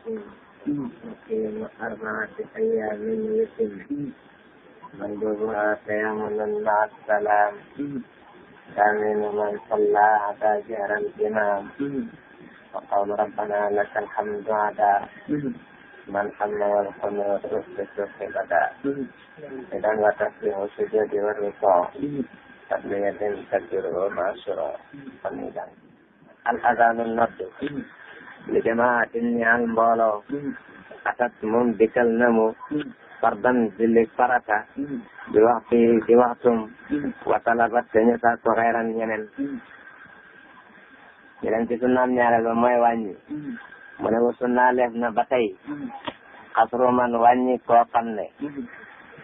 يقيم 4 أيام يتم مندوبها تيمم مع السلام ثامن من صلى حتى جهر الإمام وقول ربنا لك الحمد على من حمل والقنوت بالصبح بدا إذا وتسبيح السجود والركوع تسمية تكبيره مع الشروع الأذان النص لجماعة ñaan mbooloo atat moom dikkal na mu fardan julli farata di waxtum wa talabat dañu sàkku xeeran ñeneen ci sunnaam ñaareel ba mooy wàññi mu ne wa sunnaaleef na ba tey xasru man wàññi koo xam ne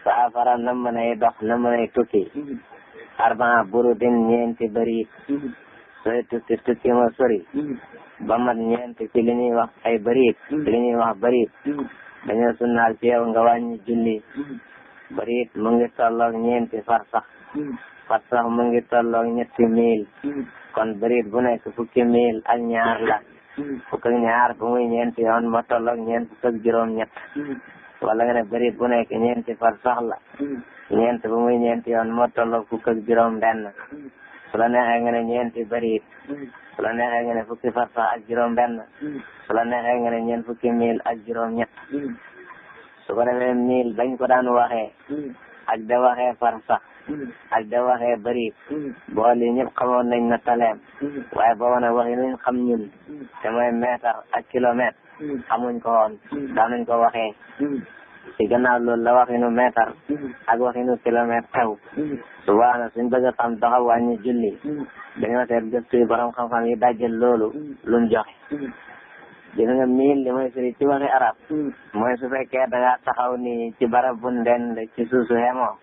saafara na mën ay dox na mën ay tukki arbaa burudin ñeenti bëriit sooy tukki ma sori ba mat ñeenti ci li ñuy wax ay bëriit li ñuy wax bëriit dañoo sunnaal ci yow nga wàññi julli bëriit mu ngi tolloog ñeenti farsax mu ngi tolloog 3 mil kon bëriit bu nekk 10 mil ak ñaar la fukk ak ñaar bu muy ñeenti yoon ma tolloog ñeent fukk ak juróom-ñett wala nga ne bëriit bu nekk ñeenti farsax la ñeent bu muy ñeenti yoon ma tolloog fukk ak juróom-benn su la neexee nga ne ñeenti bëriit su la neexee nga ne fukki farsax ak juróom-benn su la neexee nga ne ñeent fukki mil ak juróom-ñett su ko defee mil bañ ko daan waxee ak da waxee farsax ak da waxee bëriit boo lii ñëpp xamoon nañ na taleem waaye boo wane waxi nañ xam ñun te mooy mètre ak kilomètre xamuñ ko woon daanañ ko waxee ci gannaaw loolu la waxinu mètre ak waxinu kilomètre xew subaa na suñ bëgg a xam doxa wàññi julli dañoo seet gëstu yi borom xam-xam yi dajjal loolu luñ joxe gis nga mil li mooy firi ci waxi arab mooy su fekkee da ngaa taxaw ni ci barab bu ndend ci suusu xemoo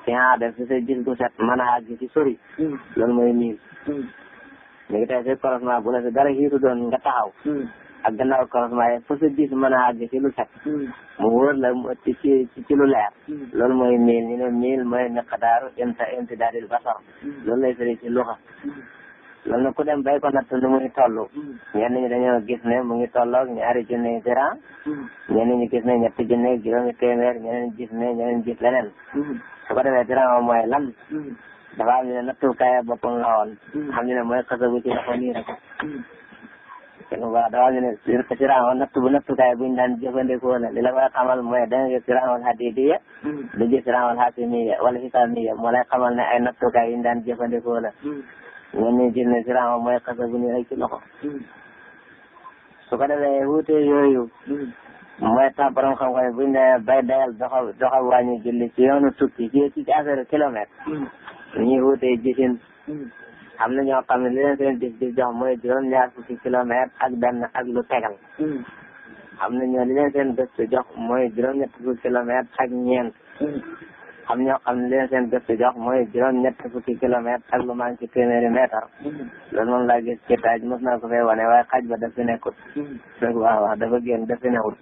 ci def si sa gis gu set mën a àgg ci sori loolu mooy mil mi ngi tey si croisement bu la si dara xiitu doon nga taxaw ak gannaaw croisement yi fa sa gis mën a àgg ci lu set mu wóor la ci lu leer loolu mooy mil ñu ne mil mooy miqdaaru imtidaadil basar loolu lay firi ci luxa loolu nag ku dem bay ko natt nu muy toll ñenn ñi dañoo gis ne mu ngi tolloog 2 junni dirham ñenn ñi gis ne 3 junni juróomi téeméer ñeneen gis leneen su ko defee dirham mooy lan dafa am ñu ne nattukaay boppam la woon xam ñu ne mooy xasabu ci loxo nii rek dafa am ñu ne dirham nattukaay buñ daan jëfandikoo la li la koy xamal mooy da nga gis dirham hadidiya du gis dirham hasimiya wala hisamiya moo lay xamal ne ay nattukaay yuñ daan jëfandikoo la ñenn ñi gis ne dirham mooy xasabu nii rek ci loxo su ko defee wuute yooyu mooy tax borom xam-xam yi buñ ne bay dayal doxa wàññi julli ci yoonu tukki ci affaire kilomètre ñuy wuutee gisin am na ñoo xam ne li leen seen gis jox mooy 2 fukki kilomètre ak benn ak lu tegal am na ñoo li leen seen gëstu jox mooy 2 fukki kilomètre ak ñeent am ñoo xam ne li leen seen gëstu jox mooy 2 fukki kilomètre ak lu manqué téeméeri mètre loolu moom laa gis ci taaj mos naa ko fay wane waaye xaj ba daf fi nekkut waaw dafa génn daf fi newut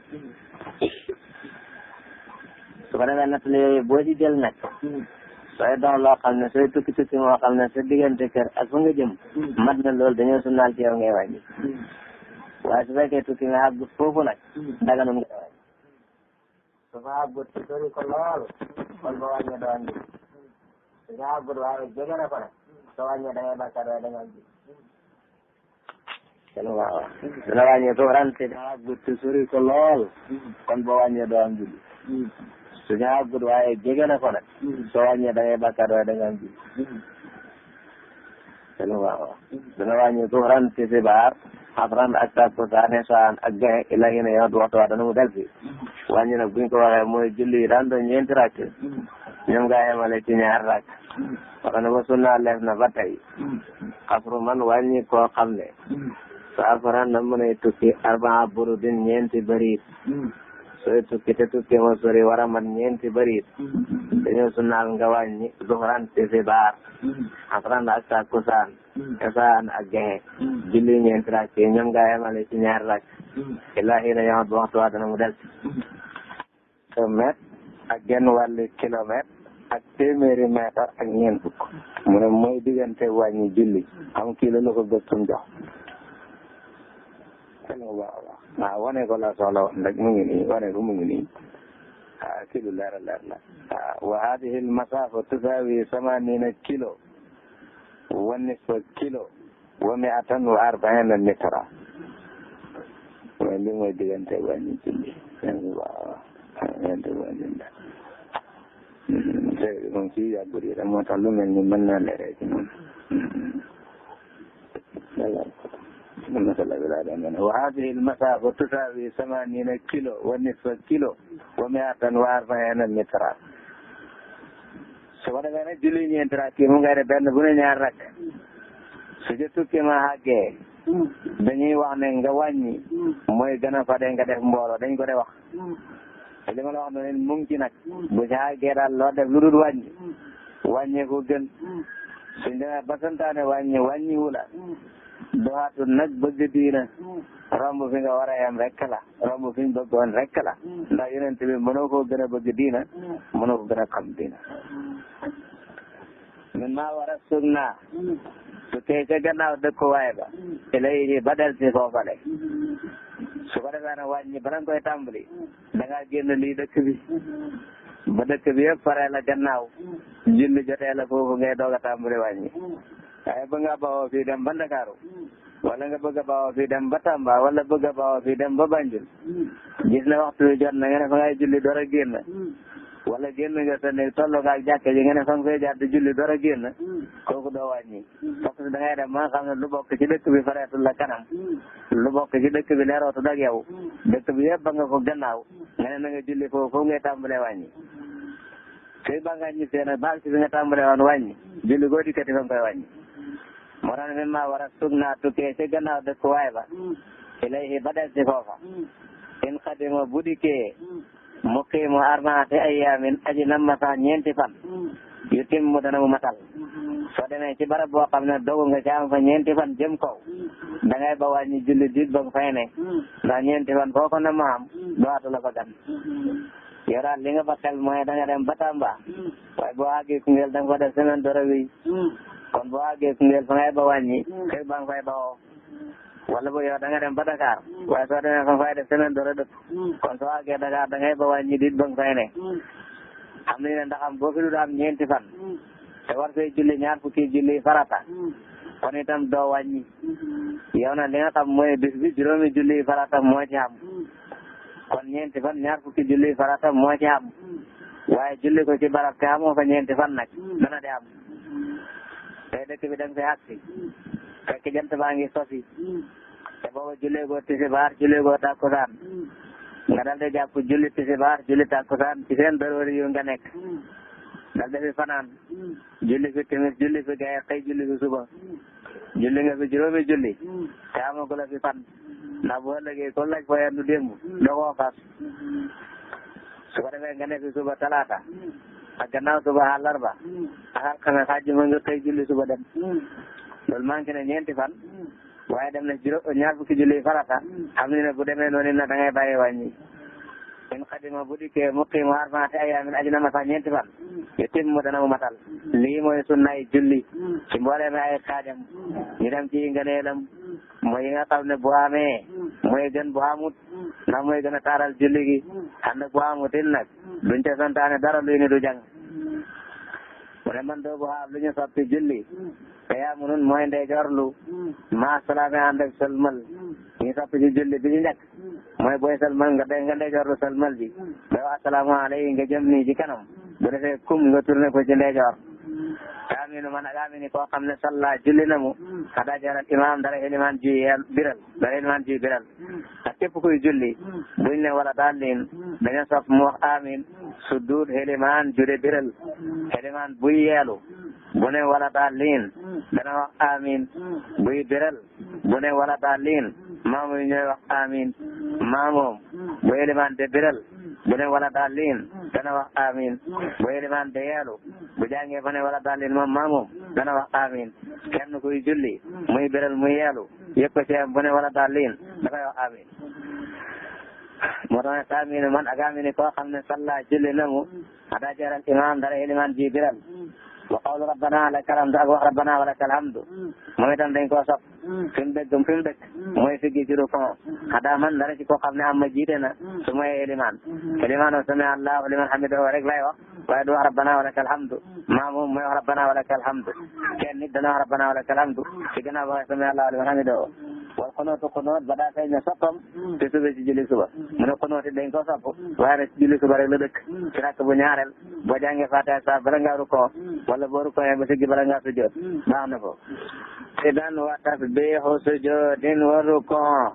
su ko defee natt yooyu boo ci jël nag sooy dox loo xam ne sooy tukki moo xam ne sa diggante kër ak fa nga jëm mat na loolu dañoo sunnaal ci yow ngay wàññi waaye su fekkee tukki nga àggut foofu nag daganum ngay wàññi su fa àggut ci sori ko lool kon boo wàññee doo andi su nga àggut waaye jege na ko nag soo wàññee da ngay bàkkaar waaye da nga andi waaw dina wàññee ko rante da àggut ci sori ko lool kon boo wàññee doo am julli su ñu àggut waaye jege na ko nag soo wàññee da ngay bàkkaar waaye da nga am julli waaw dina wàññee ko rante si baar afran ak takkusaan saan ak gaye ila ina yow waxtu waa dana mu del si wàññi nag buñ ko waxee mooy julli yi daan doon 4 rakk ñoom nga yemale ci 2 rakk wax na ba sunna leef na ba tey xasru man wàññi koo xam ne saafara na mën a tukki 4 burudin 4 bëriit sooy tukki te tukki ma sori war a mat 4 bëriit dañoo sunnaal nga wàññi zuhran tisbaar afran ak takkusaan saan ak gaye julli 4 rakk yi ñoom nga yemale ci 2 rakk ila ina yow waxtu waa dana mu del si mètre ak genn wàllu kilomètre ak téeméeri mètre ak 4 fukk mu ne mooy diggante wàññi julli am kii la ko gëstum jox xel mu baax a baax waaw wane ko la soxla woon rek mu ngi nii wane ko mu ngi nii kii lu leer la wa hadihi al masafa tusawi 80 kilo wa nisfa kilo wa 140 mitra mooy li mooy diggante wàññi julli waaw diggante wàññi moom si yàggul yi moo tax lu mel ni mën naa leeree ci moom wa hadihi al-masaafa tusaawi 80 kilo wa nisfa kilo wa 140 mitra su ko defee nag julli ñeenti rakk yi mu ngay def benn bu ne ñaar rakk su ca tukki ma àggee dañuy wax ne nga wàññi mooy gën a fade nga def mbooloo dañ ko de wax te li ma la wax ne mu ngi ci nag bu ca àggee daal loo def lu dul wàññi wàññi ko gën suñ demee ba santaane wàññi wula doxaatu nag bëgg diina romb fi nga war a yem rek la romb fi ñu bëggoon rek la ndax yonent bi mënoo koo gën a bëgg diina mënoo ko gën a xam diina min maa war a sunna su tey ca gannaaw dëkkuwaay ba ilayhi ba del si foofale su ko defee nag wàññi bala nga koy tàmbali da ngaa génn lii dëkk bi ba dëkk bi yëpp pare la gannaaw julli jotee la foofu ngay doog a tàmbali wàññi waaye ba nga bawoo fii dem ba Ndakaaru wala nga bëgg a bawoo fii dem ba Tamba wala bëgg a bawoo fii dem ba Banjul gis na waxtu wi jot na nga ne fa ngay julli door a génn wala génn nga sa néeg tolloo ak jàkka ji nga ne fa nga fay jaar di julli door a génn kooku doo wàññi parce que da ngay dem ba nga xam ne lu bokk ci dëkk bi fareetul la kanam lu bokk ci dëkk bi leerootu ak yow dëkk bi yëpp ba nga ko gannaaw nga ne na nga julli foofu ngay tàmbalee wàññi kay ba nga ñibbisee nag baal ci fi nga tàmbalee woon wàññi julli goo dikkati fa nga koy wàññi moo tax ne maa war a sug naa tukkee ci gannaaw dëkkuwaay ba ilayhi ba del ci foofa in xadima bu dikkee muqiimu arbaati ayyaamin aji nam ma sax ñeenti fan yu timmu dana mu matal soo demee ci barab boo xam ne dogu nga ci am fa ñeenti fan jëm kaw da ngay ba wàññi julli dit ba nga fay ne ndax ñeenti fan foo ko na ma am doxatu la fa gan yow daal li nga fa xel mooy da nga dem ba Tamba waaye boo àggee Koungheul da nga fa def semaine dora wi kon boo àggee Koungheul fa ngay ba wàññi kër ba nga fay bawoo wala bu yow da nga dem ba Dakar waaye soo demee fa nga fay def semaine dora dëpp kon soo àggee Dakar da ngay ba wàññi dit ba nga fay ne xam nañu ne ndax am boo fi du am ñeenti fan te war fay julli ñaar fukki julli farata kon itam doo wàññi yow nag li nga xam mooy bis bi juróomi julli farata moo ci am kon ñeenti fan ñaar fukki julli farata moo ci am waaye julli ko ci barab te amoo fa ñeenti fan nag dana di am tey dëkk bi da nga fay agsi fekk jant baa ngi sosi te booba jullee goo tisbaar jullee goo takkusaan nga dal di jàpp julli tisbaar julli takkusaan ci seen daroori yu nga nekk dal di fi fanaan julli fi timis julli fi gaye xëy julli fi suba julli nga fi juróomi julli te amagu la fi fan ndax boo ëllëgee ko laaj fooy andu démb doo koo fas su ko defee nga ne fi suba talaata ak gannaaw suba àllarba ak alxames àjjuma nga xëy julli suba dem loolu manqué ne ñeenti fan waaye dem na ñaar fukki julli farata xam ni ne bu demee noonu na da ngay bàyyi wàññi in xadima bu dikkee muqiimu arbaati ayyaamin aji na ma sax ñeenti fan yutimmu dana mu matal lii mooy sunnaay julli ci mbooleem ay xaajam ñu dem ci ngëneelam mooy yi nga xam ne bu amee mooy gën bu amut ndax mooy gën a taaral julli gi ànd ak bu amutin nag duñ ca santaane dara luy ni du jàng mu ne man doo bu am lu ñu soppi julli te yaa munun mooy ndeyjoorlu maa salaame ànd ak sëlmal ñu soppi ci julli bi ñu njëkk mooy booy sëlmal nga ndeyjoorlu sëlmal bi ba wax asalaamu alayhi nga jëm nii ci kanam bu defee kum nga tourné ko ci ndeyjoor aminu man ak amini koo xam ne salla julli na mu xada jaral imam dara iliman ji biral ak képp kuy julli buñ ne wala daalin dañu sopp mu wax amin su duut iliman jude biral iliman buy yeelu bu ne wala daalin dana wax amin buy biral bu ne wala daalin maamu yi ñooy wax amin maamoom bu iliman de biral bu ne wala daalin dana wax amin bu iliman de yeelu bu jàngee fa ne wala daalin moom maamoom dana wax amin kenn kuy julli muy biral muy yeelu yëpp ci am bu ne wala daalin dafay wax amin moo tax ne aminu man ak amini koo xam ne salla julli na mu ada jaral imam dara iliman ji biral wa qawlu rabbana lakal hamdu ak wax rabbana wa lakal hamdu moom itam dañ koo sopp fi mu dëkk mooy siggi ci rukon xadaa man dara ci koo xam ne am ma jiite na su mooy élimaan élimaan sami allahu liman hamidahu rek lay wax waaye du wax rabbana wa lakal hamdu maamum mooy wax rabbana wa lakal hamdu kenn nit dana wax rabbana wa lakal hamdu ci gannaaw ba sami allahu liman hamidahu wal xunoot ba daa feeñ ne soppam ci suba ci julli suba mu ne xunoot it dañ ko sopp waaye nag ci julli suba rek la dëkk ci rakk bu ñaareel boo jàngee Faatiha sax bala ngaa rukkoo wala boo rukkoo ba siggi bala ngaa sujjoot baax na ko idan wa tasbihu sujudin wa rukuu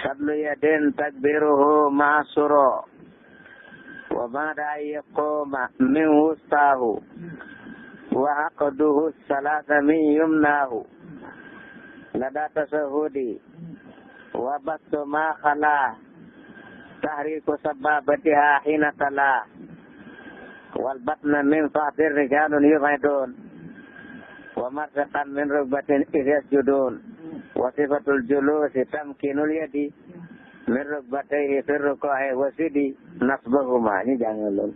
sadlu yadin takbiruhu ma suro wa ba'da yaquma min wustahu wa aqduhu salasa min yumnahu lada tasahudi wa bastu ma khala tahriku sababatiha hina tala wal batna min fahdir rijalun yub'idun wa martaqan min rukbatin idh yasjudun wa sifatul julusi tamkinul yadi min rukbatayhi fi ruku'i wa sidi nasbahuma ñu jàngal lool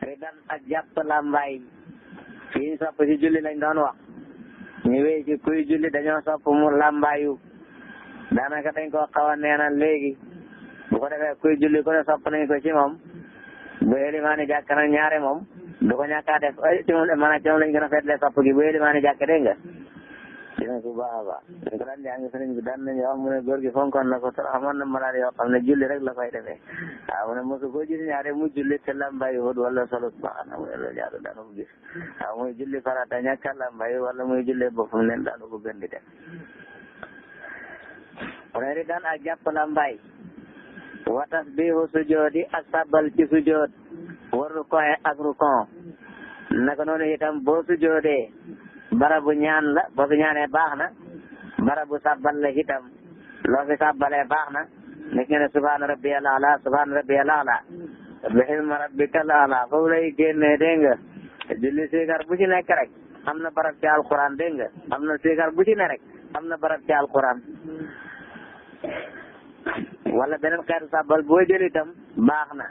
ridan ak jàpp lambaay fii sopp ci julli lañ doon wax ñu wéy ci kuy julli dañoo sopp mu lambaayu daanaka dañ koo xaw a neenal léegi bu ko defee kuy julli ko ne sopp nañ ko ci moom bu élimaani jàkk nag ñaare moom du ko ñàkk a def ci moom maanaam ci moom lañ gën a feetle sopp gi bu élimaani jàkk dégg nga dina ko baax a baax dañ ko daan jàng sëriñ bi daan nañu wax mu ne góor gi fonkoon na ko trop amoon na malade yoo xam ne julli rek la koy defee waaw mu ne mosu ko gis ñaare mu julli te lambayu hut wala solut baax na mu ne loolu jaadu daanu ko gis waaw muy julli farata ñàkk a lambayu wala muy julli boppam leen daanu ko gën di def mu ne daan ak jàpp lambaay wa tasbihu sujoodi ak sabbal ci sujood wa rukon ak rukon naka noonu itam boo sujoodee barabu ñaan la boo fi ñaanee baax na barabu sabbal la itam loo fi sabbalee baax na nit nga ne subhaana rabbiyal a'la subhaana rabbiyal a'la bihismi rabbikal a'la foofu lay génnee dégg nga julli siikar bu ci nekk rek am na barab ci alquran dégg nga am na siikar bu ci ne rek am na barab ci alquran wala beneen xeetu sabbal boo jël itam baax na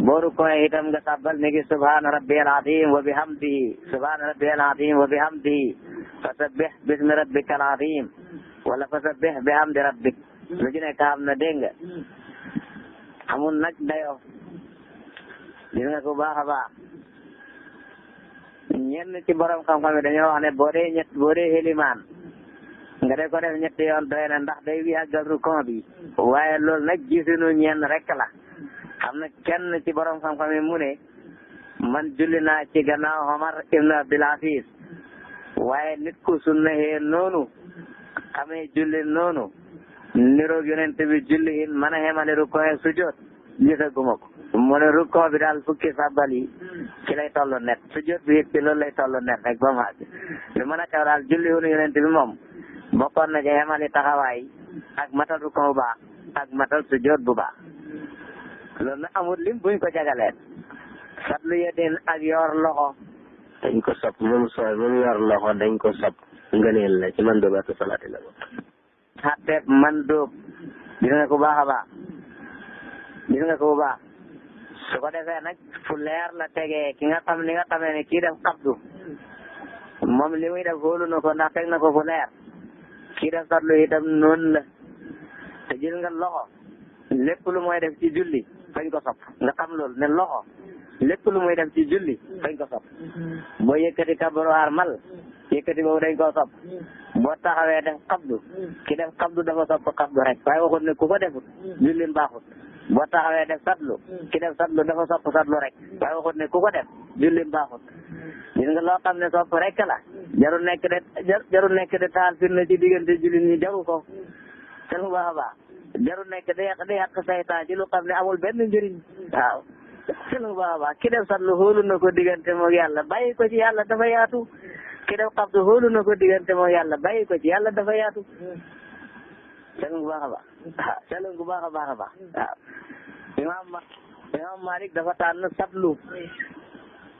boo rukkooyee itam nga sabbal ni ki subhaana rabbiyal azim wa bihamdihi subhaana rabbiyal azim wa bihamdihi fasabbih bismi rabbikal azim wala fasabbih bihamdi rabbik lu ci nekk am na dégg nga amul nag dayoo gis nga ko baax a baax ñenn ci borom xam-xam yi dañoo wax ne boo dee helimaan nga de ko def ñetti yoon doy na ndax day yàggal rukon bi waaye loolu nag gisunu ñenn rek la xam na kenn ci borom xam-xam yi mu ne man julli naa ci gannaaw Omar ibn Abdul Aziz waaye nit ku sunna hee noonu xamee julli noonu niroog yonent bi julli hin mën a xemale rukon ak sujjoot gisaguma ko mu ne rukon bi daal fukki sabbal yi ci lay tollu net sujjoot bi it ci loolu lay tollu net rek ba mu àgg li mën a taw daal julli hunu yonent bi moom bokkoon na ci xemali taxawaay ak matal rukon bu baax ak matal sujjoot bu baax loolu nag amul lim buñ ko jagaleen satlu yedin ak yor loxo dañ ko sopp moom yor loxo dañ ko sopp ngëneel la ci man doobaatu salaati la ko xatteeb man dóob gis nga ko baax a baax gis nga ko bu baax su ko defee nag fu leer la tegee ki nga xam li nga xamee ne kii def xabdu moom li muy def wóolu na ko ndax teg na ko fu leer kii def satlu itam noonu la te gis nga loxo lépp lu mooy def ci julli fañ ko sopp nga xam loolu ne loxo lépp lu muy def ci julli fañ ko sopp boo yëkkati kabaru armal yëkkati boobu dañ koo sopp boo taxawee def xabdu ki def xabdu dafa sopp xabdu rek waaye waxut ne ku ko defut jullim baaxut boo taxawee def satlu ki def satlu dafa sopp satlu rek waaye waxut ne ku ko def jullim baaxut gis nga loo xam ne sopp rek la jarul nekk de taal firnde ci diggante jullit ñi jaru ko te lu baax a baax jarul nekk day yàq saytaan ci lu xam ne amul benn njëriñ waaw te lu baax a baax ki def satlu xoolu na ko diggante moog yàlla bàyyi ko ci yàlla dafa yaatu ki def xabdu xoolu na ko diggante moog yàlla bàyyi ko ci yàlla dafa yaatu te lu baax a baax waaw te lu baax a baax a baax waaw Imam Malik dafa tànn satlu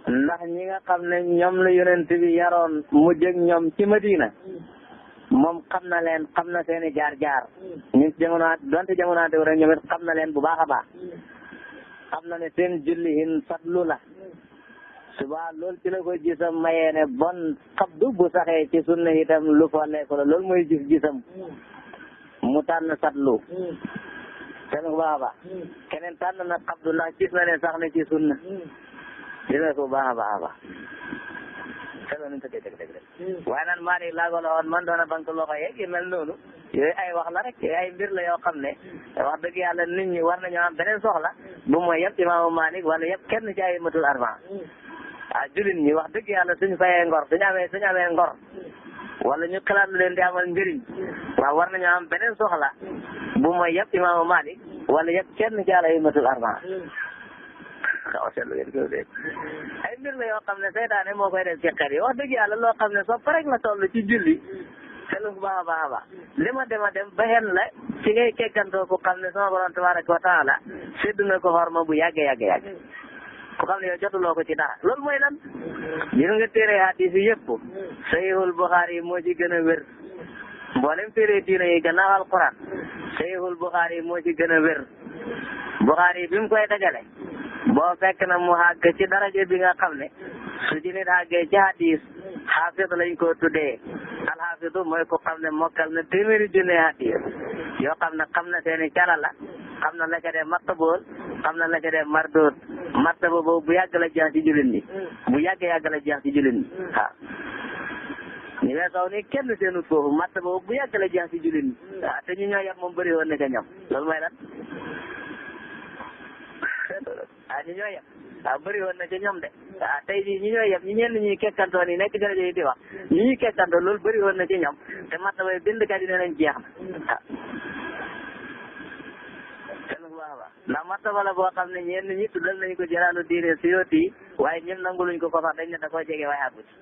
ndax ñi nga xam ne ñoom la yonent bi yaroon mu jëg ñoom ci Madina moom xam na leen xam na seeni jaar-jaar ñu jamono donte jamono teew rek ñoom it xam na leen bu baax a baax xam na ne seen julli hin satlu la suba loolu ci la ko gisam mayee ne bon xabdu bu saxee ci sunna itam lu follee ko la loolu mooy gis-gisam mu tànn satlu ten ko baax a baax keneen tànn na xabdu ndax gis na ne sax na ci sunna gis na ko baax a baax a baax selo nuñ tëddee dëgg waaye naan maa ni laago la woon man doona banque loxo yeeg yu mel noonu yooyu ay wax la rek yooyu ay mbir la yoo xam ne wax dëgg yàlla nit ñi war nañoo am beneen soxla bu mooy yëpp imaamu Malik wala yëpp kenn ci ay matul arba jullit ñi wax dëgg yàlla suñu fayee ngor suñu amee ngor wala ñu xalaat lu leen di amal njëriñ waaw war nañoo am beneen soxla bu mooy yëpp imaamu Malik wala yëpp kenn ci ay matul arba xaw seetlu ngeen ko dégg ay mbir la yoo xam ne seytaane moo koy def ci xel yi wax dëgg yàlla loo xam ne soo parek la toll ci julli seetlu bu baax a baax a baax li ma dem ba xen la ci ngay kekkantoo ku xam ne sama borom tabaraka wa taala sédd na ko xorma bu yàgg ku xam ne yow jotuloo ko ci dara loolu mooy lan gis nga téere hadis yi yëpp Sahihul Bukhari yi moo ci gën a wér mboolem téere diine yi gannaaw alquran Sahihul Bukhari yi moo ci gën a wér Bukhari bi mu koy dajale boo fekk na mu àgg ci daraja bi nga xam ne su ci nit àggee ci hadis xaafid lañ ko tuddee alxaafidu mooy ko xam ne mokkal na téeméeri junne hadis yoo xam ne xam na seeni calala xam na la ca dee martabool xam na la ca dee mardoot martaba boobu bu yàgg la jeex ci jullit ñi bu yàgg la jeex ci jullit ñi waaw ñu weesoo ni kenn seenut foofu martaba boobu bu yàgg la jeex ci jullit ñi waaw te ñu ñoo yab moom bëri woon na ca ñoom loolu mooy lan ñu ñoo yab waaw bëri woon na ca ñoom de waaw tey jii ñi ñooy yab ñi ñenn ñi kekkantoo ni nekk jërëjëf yi di wax ñi ñuy kekkantoo loolu bëri woon na ci ñoom te martaba yi bindkat yi nee nañ jeex na waaw ndax martaba la boo xam ne ñenn ñi tuddal nañu ko Jalaalu Diin Suyuuti waaye ñun nanguluñ ko sax dañ ne da koo jege waaye àggu ci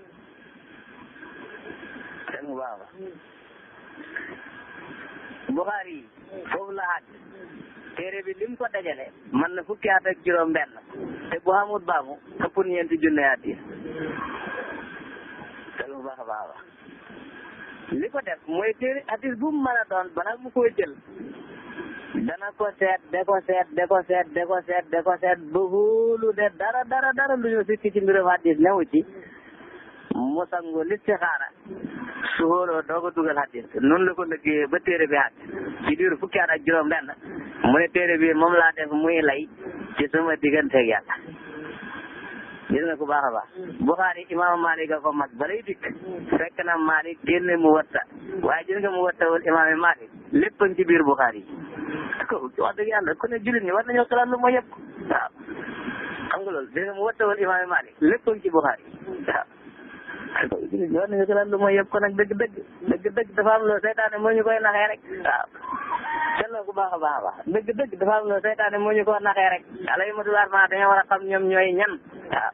seen waaw Buxaari yi foofu la àgg téere bi lim ko dajale man na fukki at ak juróom benn te bu xamut baamu ëpp ñeenti junne at yi seen bu baax a baax li ko def mooy téere hadis bu mu mën a doon balaa mu koy jël dana ko seet de ko seet ba wóolu de dara lu ñu sikki ci mbirum hadis newu ci mu sangu listixaara su wóoloo doo ko dugal hadis noonu la ko liggéeyee ba téere bi àgg ci diiru fukki at ak juróom benn mu ne téere bi moom laa def muy lay ci sama digganteeg yàlla gis nga ku baax a baax Buxaari imaamu Malik a ko mag balay dikk fekk na Malik génne mu watta waaye gis nga mu watta wal imaam Malik lépp ci biir Buxaari ko wax dëgg yàlla ku ne jullit ñi war nañoo xalaat lu ma yëpp waaw xam nga loolu gis nga mu watta wal imaam Malik lépp ci Buxaari waaw jullit ñi war nañoo xalaat lu ma yëpp ko nag dëgg dafa am loo seytaane moo ñu koy naxee rek waaw seetloo ku baax a baax dëgg dafa am loo seytaane moo ñu ko naxee rek alay matul arma dañoo war a xam ñoom ñooy ñan waaw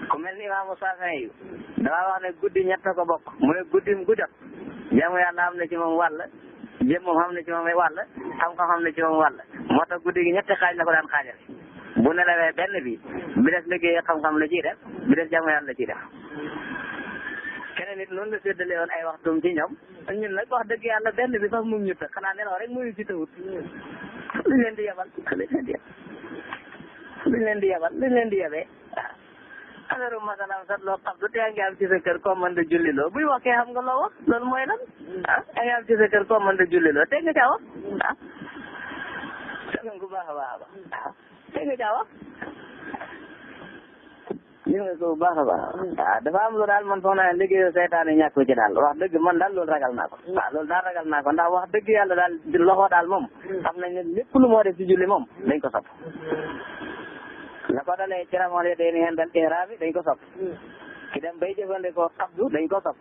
ku mel ni imaamu Saafi'i yi dafa wax ne guddi ñett ko bokk mu ne guddim gu jot jaamu yàlla am na ci moom wàll jëm moom xam na ci moom wàll xam-xam xam na ci moom wàll moo tax guddi gi ñetti xaaj la ko daan xaajale bu nelawee benn bi des liggéey xam-xam la ciy def bi des jaamu yàlla la ciy def keneen nit noonu la séddale woon ay waxtum ci ñoom ñun nag wax dëgg yàlla benn bi sax mu ñu të xanaa nelaw rek mooy ci tawut luñ leen di yebal luñ leen di yebee affaire masalam sat loo xam du tee nga am ci sa kër koo mën da julliloo buy waxee xam nga loo wax loolu mooy lan nga am ci sa kër koo mën da julliloo te nga caa wax segan ku baax a baax te nga caa wax gis nga ko bu baax a baax dafa am lu daal man foog naa liggéeyu seytaane ñàkk ci daal wax dëgg man daal loolu ragal naa ko loolu daal ragal naa ko ndax wax dëgg yàlla daal loxo daal moom xam nañ ne lépp lu moo def ci julli moom dañ ko sopp la ko dalee ci ramoon yi day ni hen dal ihraam dañ ko sopp ki dem bay jëfandikoo xabdu dañ ko sopp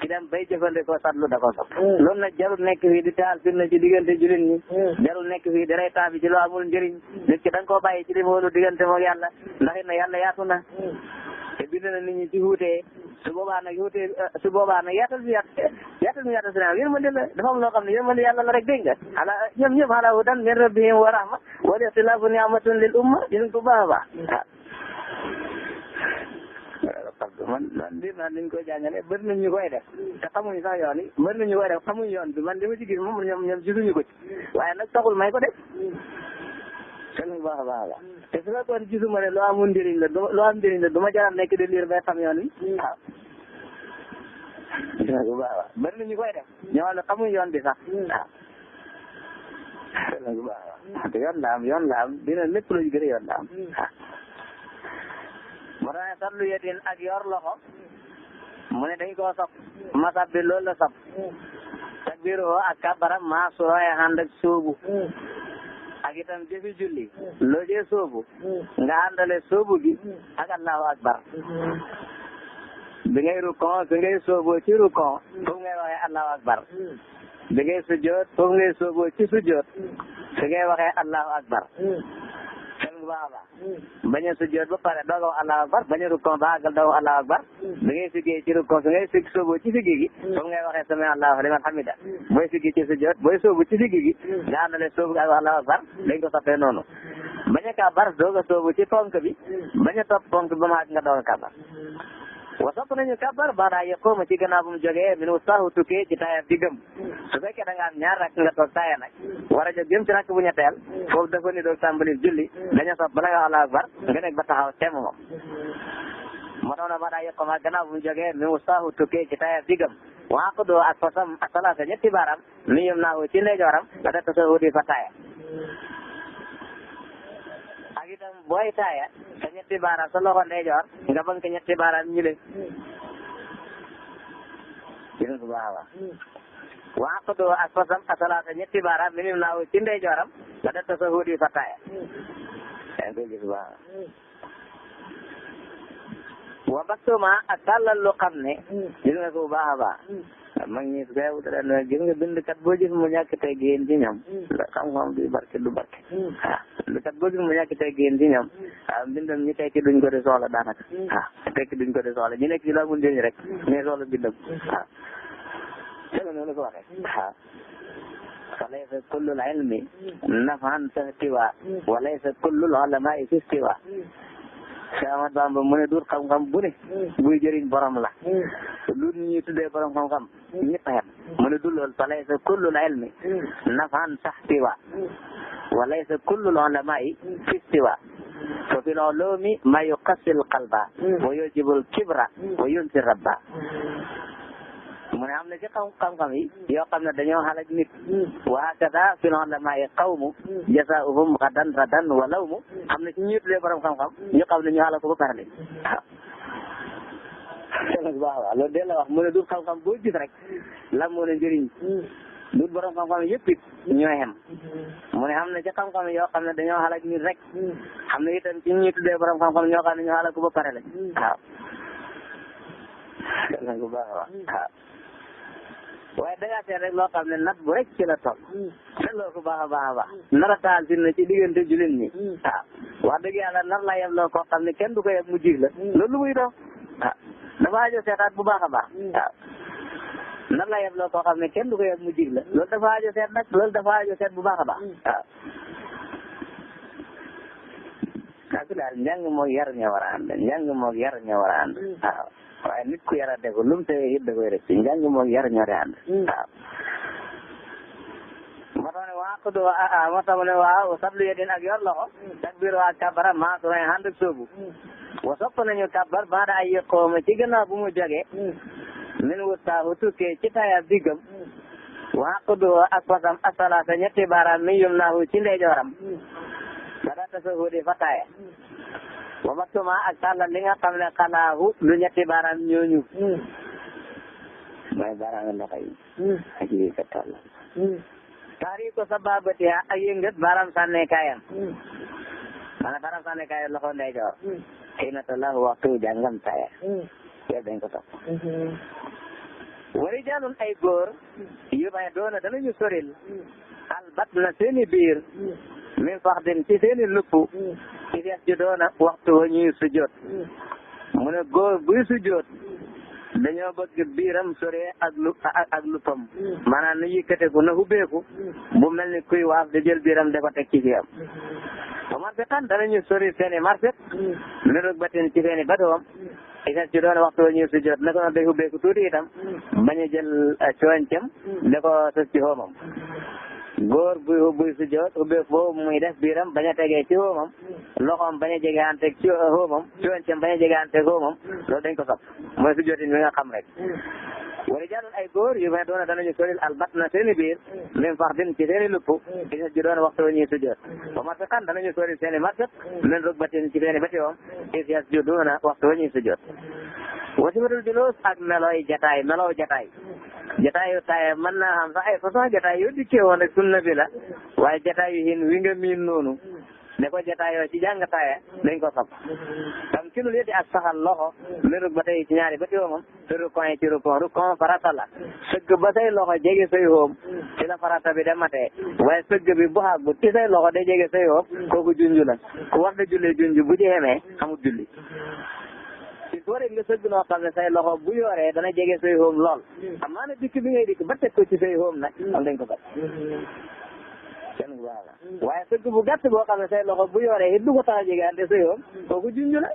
ki dem bay jëfandikoo satlu da ko sopp loolu nag jarul nekk fii di taal fitna ci diggante jullit ñi jarul nekk fii di rey temps bi ci loo amul njëriñ nit ki da nga koo bàyyi ci li moolu diggante moog yàlla ndax it na yàlla yaatu na te bind na nit ñi ci wuutee su boobaa nag yaatal mi yaatal yërmande la dafa am loo xam ne yërmande yàlla la rek dégg nga ala ñoom ñëpp ala hudan min rabbihim wa rahma wal ixtilaafu ni'matun lil umma dinañ ko baax a baax man mbir naa niñ koy jàngale bëri nañ ñu koy def te xamuñu sax yoon yi bëri nañ ñu koy def xamuñu yoon bi man li ma ci gis moom ñoom gisuñu ko ci waaye nag taxul may ko def xel bu baax a baax la te su fekkoon gisuma ne loo amul njëriñ la loo am njëriñ la du ma jaral nekk di liir bay xam yoon wi waaw. xel bu baax a baax bari na ñu koy def ñoo xam ne xamuñ yoon bi sax waaw. xel bu baax a baax te yoon la am dina lépp lu gën a yoon la am waaw. moo tax ne sablu yedin ak yor loxo mu ne dañ koo sopp masab bi loolu la sopp takbiru ak kabaram maa surooye ànd ak sóobu ak itam jëfi julli loo jee sóobu nga àndale sóobu gi ak allahu akbar bi ngay rukon bi ngay sóoboo ci rukon foofu ngay waxee allahu akbar bi ngay sujjoot foofu ngay sóoboo ci sujjoot fi ngay waxee allahu akbar xel bu baax a baax bañ a sujjoot ba pare doog a wax allahu akbar bañ a rukon ba àggal doog allahu akbar bi ngay siggee ci rukon fi ngay sigg sóoboo ci siggi gi foofu ngay waxee sami allahu liman hamida booy siggi ci sujjoot booy sóobu ci siggi gi nga àndale sóobu ak allahu akbar dañ ko soppee noonu bañ a kàbbar doog a sóobu ci ponk bi bañ a topp ponk bi ba mu àgg nga doog a kàbbar wa sopp nañu kàbbar baada yaquma ci gannaaw bu mu jógee min ustahu tukkee ci taaya diggam su fekkee da nga am ñaar rakk nga toog taaya nag war a jóg jëm ci rakk bu ñetteel foofu dafa ni doog tàmbali julli dañu sopp bala nga wax allahu akbar nga nekk ba taxaw temm moom moo tax na baada yaquma gannaaw bu mu jógee min ustahu tukkee ci taaya diggam waa ko doo ak fasam ak salaasa ñetti baaram mi yum naawu ci ndeyjooram la def tasahudi fa taaya ak itam booy taaya sa ñetti baaraam sa loxo ndeyjoor nga bank ñetti baaraam ñu le dina ko baax a baax waa ko doo ak fasam asalaata ñetti baaraam minimum naaw ci ndeyjooram la def tasahudi fa taaya yaa ngi koy gis baax wa baktuma ak tàllal lu xam ne gis nga ko bu baax a baax mag ñi gay wutale no gis nga bindkat boo gis mu ñàkk tey génn ci ñoom xam-xam du barke waaw bindkat boo gis mu ñàkk tey génn ci ñoom waaw bindam ñu tekki duñ ko di soxla daanaka waaw tekki duñ ko di soxla ñu nekk ci la mun njëriñ rek ñuy soxla bindam waaw dégg nga ko waxee waaw falaysa kullul ilmi nafan tahtiwa wa laysa kullul ulama'i fi istiwa Cheikh Ahmad Bamba mu ne dur xam-xam bu ne buy jëriñ borom la lu ñuy tuddee borom xam-xam ñëpp a yem mu ne dul lool fa laysa kullul ilmi nafan tahtiwa wa laysa kullul ulama'i fi istiwa fa fil ulumi ma yuqassil qalba wa yujibul kibra wa yunsi rabba mu ne am na ci xam-xam yi yoo xam ne dañoo xalak nit wa hakada fil ulama'i qawmu jazaa'uhum gadan radan wa lawmu am na ci ñi tuddee borom xam-xam ñu xam ne ñu xalak ko ba pare waaw loolu de la wax mu ne du xam-xam boo gis rek lan moo ne njëriñ du borom xam-xam yëpp it ñoo xem mu ne am na ci xam-xam yoo xam ne dañoo xalak nit rek xam ne itam ci ñi tuddee borom xam-xam ñoo xam ne ñu xalak ko ba pare la waaw waaye da ngaa seet rek loo xam ne nat bu rek ci la toll seetloo ko baax a baax a baax nara taal fi ne ci diggante jullit ñi waaw wax dëgg yàlla nar la yem loo koo xam ne kenn du ko yem mu jig la loolu lu muy doon dafa aajo seetaat bu baax a baax waaw nar la yem loo koo xam ne kenn du ko yem mu jig la loolu dafa aajo seet nag loolu dafa aajo seet bu baax a baax waaw kooku daal njàng moog yar ñoo war a ànd njàng moog yar ñoo war a ànd waaw waaye nit ku yara def lu mu tëye it da koy def ci njàng moog yar ñoo di ànd waaw moo tax ne waa ko do moo tax ne waa sablu yedin ak yor loxo takbir waa kabara maa su may ànd ak soobu wa sopp nañu kabar baada ay yëqooma ci gannaaw bu mu jógee min wutaahu tukkee ci taya diggam waa ko do ak fasam asalaata ñetti baaraam mi yum naahu ci ndeyjooram bada tasahudi fa taya wa baktuma ak tàllal li nga xam ne xalaahu lu ñetti baaraam ñooñu mooy baaraam loxo yi ak lii ka tàllal taari ko sababati ak yëngat baaraam sànne kaayam maanaam baaraam sànne kaayam loxo ndeyjoor xëy na tallahu waxtu jàngam taya yow dañ ko topp wari jaalun ay góor yu may doona danañu soril albat na seeni biir min fax din ci seeni lupp ci des ju doona waxtu wa ñuy sujjoot mu ne góor buy sujjoot dañoo bëgg biiram sore ak luppam maanaam nu yëkkateeku na hubbeeku bu mel ni kuy waaf di jël biiram de ko teg ci fiyam ba marfe tan danañu sori seeni marfet mi rog batin ci seeni batoom ci des ju doona waxtu wa ñuy sujjoot naka noonu day hubbeeku tuuti itam bañ a jël cooñcam de ko sës ci xoomam góor buy sujjoot ubbee foofu muy def biiram bañ a tegee ci hoomam loxoom bañ a jegeanteeg ci hoomam coonceem bañ a jegeanteeg hoomam loolu dañ ko sopp mooy sujjootin bi nga xam rek. wala jàllul ay góor yu may doona danañu solil albatna seeni biir min faxdin ci seeni lupp ci ji doon waxtu wa ñuy sujjoot ba marfiqan danañu solil seeni marfiq min rukbatin ci seeni batiwoom is yasjuduuna waxtu wa ñuy sujjoot. wasifatul julus ak melooy jataay jataayu taaye mën naa xam sax ay façon jataay yu dikkee woon rek sunna bi la waaye jataay yu hin wi nga miin noonu ne ko jataayoo ci jàng taaye dañ ko sopp tam ci lu yëddi ak saxal loxo mirug ba tey ci ñaari ba tiwoomam te rukon yi ci rukon farata la sëgg ba say loxo jege say hoom ci la farata bi dematee waaye sëgg bi bu xàggut ci say loxo day jege say hoom kooku junju la ku war na julli junju bu ci xemee xamul julli il faut rek nga sëgg noo xam ne say loxo bu yoree dana jege say hoom lool amaa na dikk bi ngay dikk ba teg ko ci say hoom nag am dañ ko bat kenn waaw waaye sëgg bu gàtt boo xam ne say loxo bu yoree it du ko tax a jege ante say hoom kooku junju la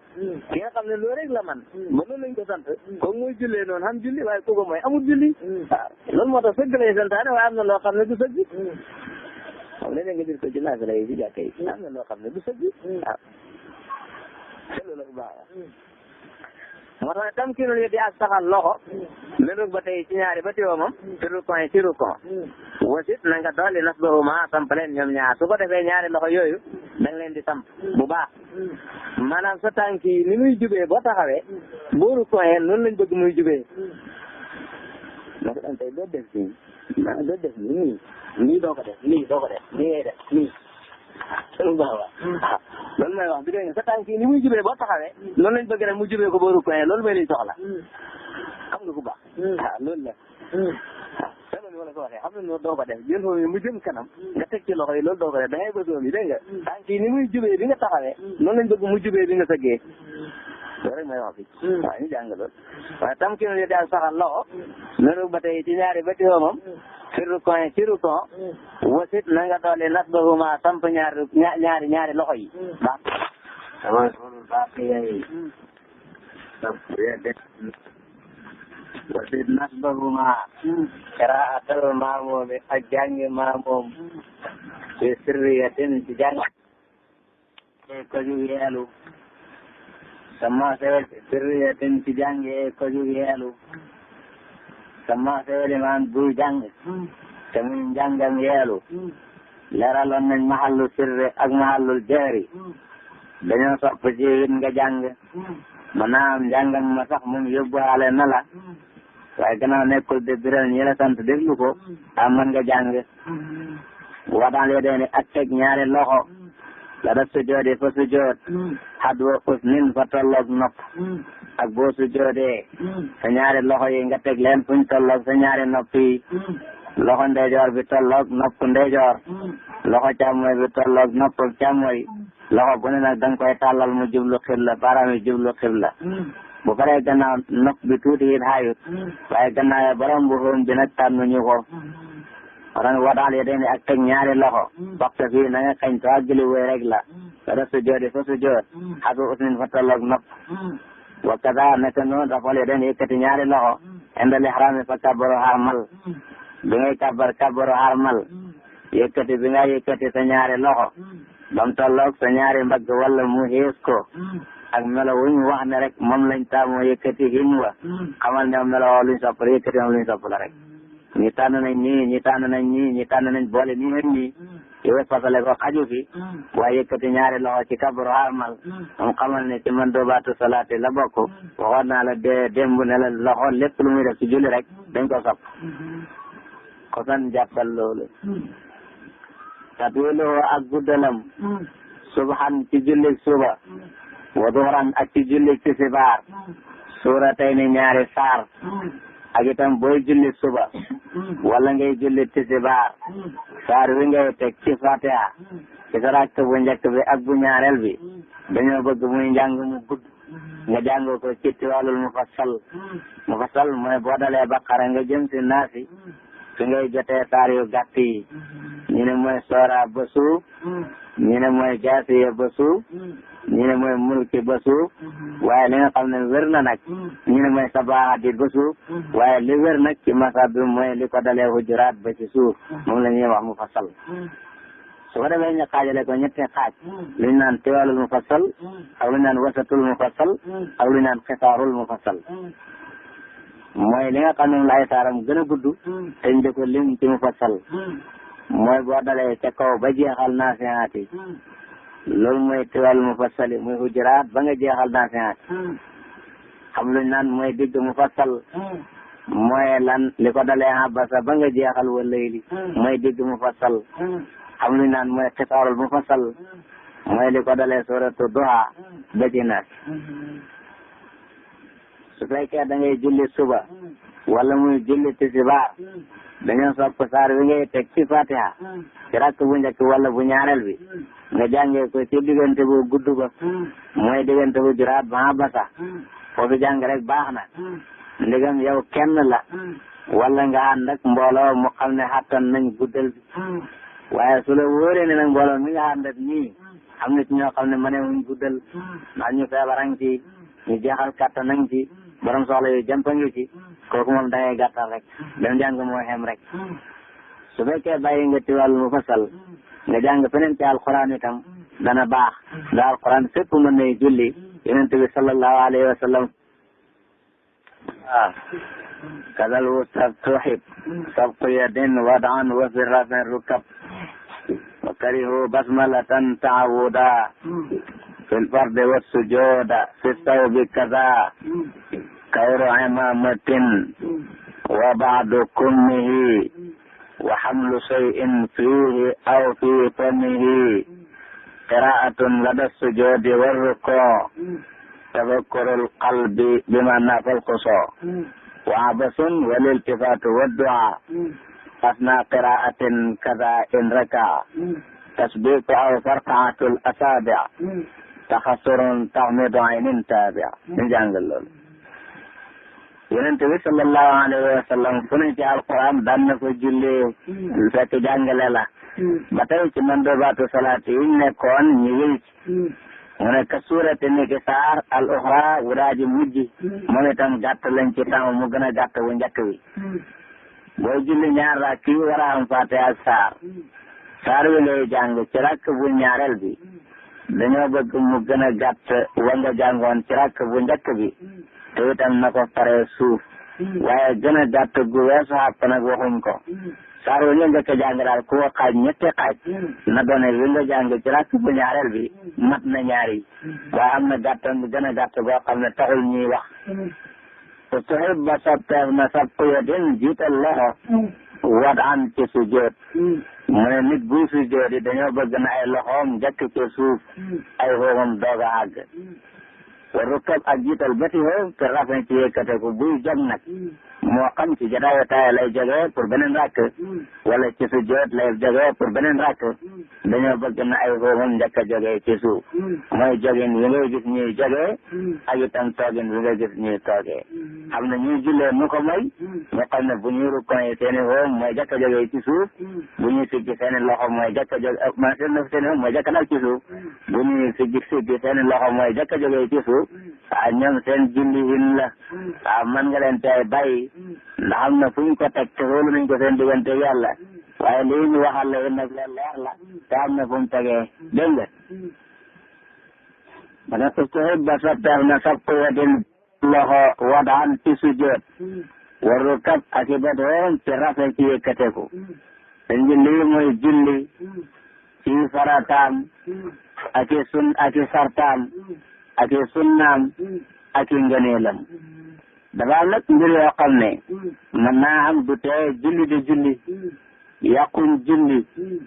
ki nga xam ne loolu rek la man ba loolu lañ ko sant kooku mooy jullee noonu xam julli waaye kooku mooy amul julli waaw loolu moo tax sëgg lay santaane waaye am na loo xam ne du sëgg waaw léeg-léeg nga gis ko ci naafila yi ci jàkka yi am na loo xam ne du sëgg waaw te loolu bu baax moo tax tam kii noonu di ak saxal loxo menug ba tey ci ñaari ba tiwoomam ci rukon wasit na nga dolli nasbahuma samp leen ñoom ñaar su ko defee ñaari loxo yooyu da nga leen di samp bu baax maanaam sa tànk yi ni muy jubee boo taxawee boo rukon yee noonu lañ bëgg muy jubee moo ko daan tey doo def nii doo def nii doo ko def nii ngay def nii loolu mooy wax bi dégg nga sa tànk yi ni muy jubee boo taxawee noonu lañ bëgg rek mu jubee ko boo rukkoo loolu mooy liñ soxla xam nga ku baax waaw loolu la te loolu wala ko waxee xam ne noonu doo ko def jël foofu mu jëm kanam nga teg ci loxo yi loolu doo ko def da ngay bëggoon yi dégg nga tànk yi ni muy jubee bi nga taxawee noonu lañ bëgg mu jubee bi nga sëggee loolu rek mooy wax bi waaw ñu jàng loolu waaye tam ki noonu daal saxal loxo nonu ba tey ci ñaari bëti hoomam ci rukon wasit na nga doole nasbahuma samp ñaari loxo yi baax sama sunu baax yi wasit nasbahuma qiraatul maamoom ak jàngi maamoom ci sirriyatin ci jàng ko ju yeelu sama sewel sirriyatin ci jàngi ko ju yeelu sama sewel imaan buy jàng te muy njàngam yeelu leeraloon nañ mahallu sirri ak mahallul jahri dañoo sopp ci wit nga jàng mën naa am njàngam ma sax moom yóbbuwaale na la waaye gannaaw nekkul de biral ñi la sant déglu ko am mën nga jàng wadaan yo deeni ak teg ñaari loxo la def sujoodi fa sujood hadwa usnin fa tolloog nopp ak boo sujoodee sa ñaari loxo yi nga teg leen fuñ tolloog sa ñaari nopp yi loxo ndeyjoor bi tolloog nopp ndeyjoor loxo càmmoy bi tolloog nopp càmmoy loxo bu ne nag da nga koy tàllal mu jublu xibla baaraam yi jublu xibla bu paree gannaaw nopp bi tuuti it xaayut waaye gannaaw borom bu xoom bi nag tànnuñu ko ron wadaal yi dañuy ak teg ñaari loxo waxtu fii na nga xañ to àggali wéy rek la da sujoodi fa sujood xatu usnin fa tolloog nopp wa kada naka noonu dafal yi dañuy yëkkati ñaari loxo indal ihraam fa kabbaru harmal bi ngay kabbaru harmal yëkkati bi nga yëkkati sa ñaari loxo bam tolloog sa ñaari mbagg wala mu xees ko ak melo wuñ wax ne rek moom lañ taamoo yëkkati himwa xamal ne melo luñ sopp la yëkkati moom luñ sopp la rek ñi tànn nañ nii ñi tànn nañ nii ñi tànn nañ boole nii ak nii yow fasale ko xaju fi waaye yëkkati ñaari loxo ci kabru harmal moom xamal ne ci man doobaatu salaati la bokk waxoon naa la démb ne la loxo lépp lu muy def ci julli rek dañ ko sopp ko san jàppal loolu tatwiluhu ak guddalam subhan ci jullik suba wa duhran ak ci jullik tisbaar suuratayni ñaari saar ak itam booy julli suba wala ngay julli tisbaar saar wi ngay teg ci fatiha ci sa rakk bu njëkk bi ak bu ñaareel bi dañoo bëgg muy njàng mu gudd nga jàng ko ci tiwaalul mufassal mooy boo dalee baqara nga jëm si naasi fi ngay jotee saar yu gàtt yi ñu ne mooy soora ba suuf ñu ne mooy jaasiya ba suuf ñu ne mooy mulki ba suuf waaye li nga xam ne wér na nag ñu ne mooy sabaahati ba suuf waaye li wér nag ci masab bi mooy li ko dalee hujuraat ba ci suuf moom la ñuy wax mufassal su ko defee ñu xaajale ko ñetti xaaj lu ñu naan tiwaalul mufassal ak lu ñu naan wasatul mufassal ak lu ñu naan xisaarul mufassal mooy li nga xam ne la ay saaram gën a gudd te ñu di ko lim ci mufassal mooy boo dalee ca kaw ba jeexal naasihaati loolu mooy tiwaalul mufassal muy hujuraat ba nga jeexal naasihaati xam lu ñu naan mooy digg mufassal mooy lan li ko dalee abasa ba nga jeexal wa layli mooy digg mufassal xam lu ñu naan mooy xisaarul mufassal mooy li ko dalee suratu duha ba ci naas su fekkee da ngay julli suba wala muy julli tisbaar dañoo sopp saar wi ngay teg ci fatiha ci rakk bu njëkk wala bu ñaareel bi nga jàngee ko ci diggante bu gudd ba mooy diggante bu juraat ba basa foofu jàng rek baax na ndigam yow kenn la wala nga ànd ak mbooloo mu xam ne xattan nañ guddal bi waaye su la wóoree ne nag mbooloo mi nga ànd ak nii am na ci ñoo xam ne mënewuñ guddal ndax ñu feebaran ci ñu jeexal kattan nañ ci borom soxla yu jàmpa ngi ci kooku moom da ngay gàttal rek dem jàng moo xem rek su fekkee bàyyi nga tiwal mufassal nga jàng feneen ci alquran itam dana baax ndax alquran fépp mën nay julli yonent bi sallallahu alayhi wa sallam kadal wusab tuhib sabqu yadin wadan wa fi rafin rukab wa karihu basmalatan taawuda fil fardi wa sujuda fi sawbi kaza kawru imamatin wa ba'du kummihi wa hamlu shay'in fihi aw fi famihi qira'atun lada sujudi wa ruku' tafakkurul qalbi bima nafal quso wa abasun wal iltifatu wa du'a asna qira'atin kaza in raka tasbiqu aw farqatul asabi' taxassurun tahmidu aynin tabi' ñu jàngal loolu yonent bi sallallahu alayhi wa sallam fu ne ci alquran daan na ko jullee fekk jàngale la ba tey ci mandubaatu salaat yi ñu nekkoon ñu wéy ci mu ne ka suurate ni ki saar al uxra wuraaji mujj moom itam gàtt lañ ci tam mu gën a gàtt bu njëkk bi booy julli ñaar rakk yi war a am fatiha ak saar wi ngay jàng ci rakk bu ñaareel bi dañoo bëgg mu gën a gàtt wa nga jàngoon ci rakk bu njëkk bi te itam na ko faree suuf waaye gën a gàtt gu weesu xàpp nag waxuñ ko saar wi nga njëkk a jàng daal ku ko xaaj ñetti xaaj na doone wi nga jàng ci rakk bu ñaareel bi mat na ñaari waaye am na gàttan bu gën a gàtt boo xam ne taxul ñuy wax te tuhib ba soppeef na sabqu yadin jiital loxo wat an ci sujjóot mu ne nit buy sujjóot yi dañoo bëgg na ay loxoom njëkk ci suuf ay xoomam doog a àgg wa rukab ak jiital bëti xoof te rafet ci yëkkate ko buy jóg nag moo xam ci jotaayu taaya lay jógee pour beneen rakk wala ci sujjóot lay jógee pour beneen rakk dañoo bëgg na ay xoomam njëkk a jógee ci suuf mooy jógin wi ngay gis ñuy jógee ak itam toogin wi ngay gis ñuy toogee am na ñuy jullee nu ko mooy ñu xam ne bu ñuy rukkoon seeni xoom mooy jëkk a jógee ci suuf bu ñuy siggi seeni loxo mooy jëkk a jógee seeni xoom mooy jëkk a dal ci suuf bu ñuy siggi seeni loxo mooy jëkk a jógee ci suuf ñoom seen julli hin la mën nga leen tey bàyyi ndax am na fu ñu ko teg te wóolu nañ ko seen diggante yàlla waaye lii ñu waxal la yéen nag leen leer la te am na fu mu tegee dégg nga ma ne ko tuhib ba soppeef na sabqu yadin loxo wadaan ci sujjóot waru kab ak i bët woon ci rafet ci yëkkateku te lii mooy julli ci farataam ak i sartaam ak i sunnaam ak i ngëneelam dafa am nag mbir yoo xam ne mën naa am du tee julli di julli yàquñ julli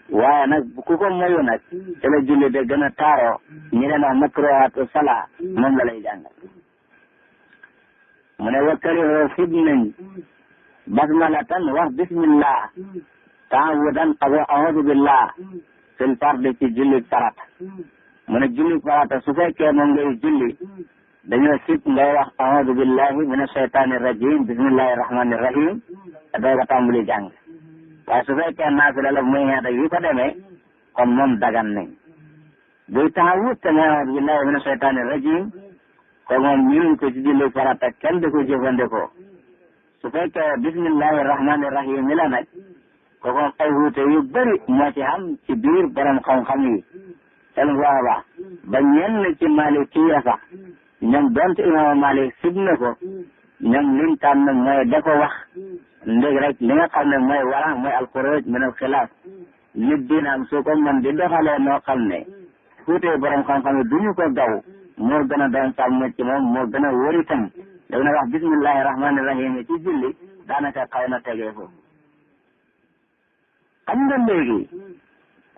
waaye nag ku ko moyu nag te la julli de gën a taaroo ñi leen wax makruhaatu salaa moom la lay jàngal mu ne wa karihoo fib nañ basmalatan wax bismillah taawudan ak wax a'uudu billah fil fardi ci julli farata mu ne julli farata su fekkee moom ngay julli dañoo sib ngay wax a'uudu billahi mina shaytaani rajim bismillahi rahmani rahim te doog a tàmbali jàng waaye su fekkee naafila la muy ñaata yu ko demee kon moom dagan nañ buy taxawut te nga a'uudu billahi mina shaytaani rajim ko moom miinuñ ko ci julli farata kenn du ko jëfandikoo. su fekkee bismillahi rahmaani rahim mi la nag kooku ay wuute yu bëri moo ci xam ci biir borom xam-xam yi. seen baax ba ñenn ci Malikiya sax ñoom donte imam Malik sib na ko ñoom liñ tànn mooy da ko wax ndég rek li nga xam ne mooy wara mooy alxuruj min al xilaaf nit diinaam su ko mën di doxalee noo xam ne fuutee borom xam-xam yi duñu ko gaw moo gën a doon sàmm ci moom moo gën a wóor itam daf na wax bismillahi rahmaani rahim ci julli daanaka xaw na tegee foofu. xam nga léegi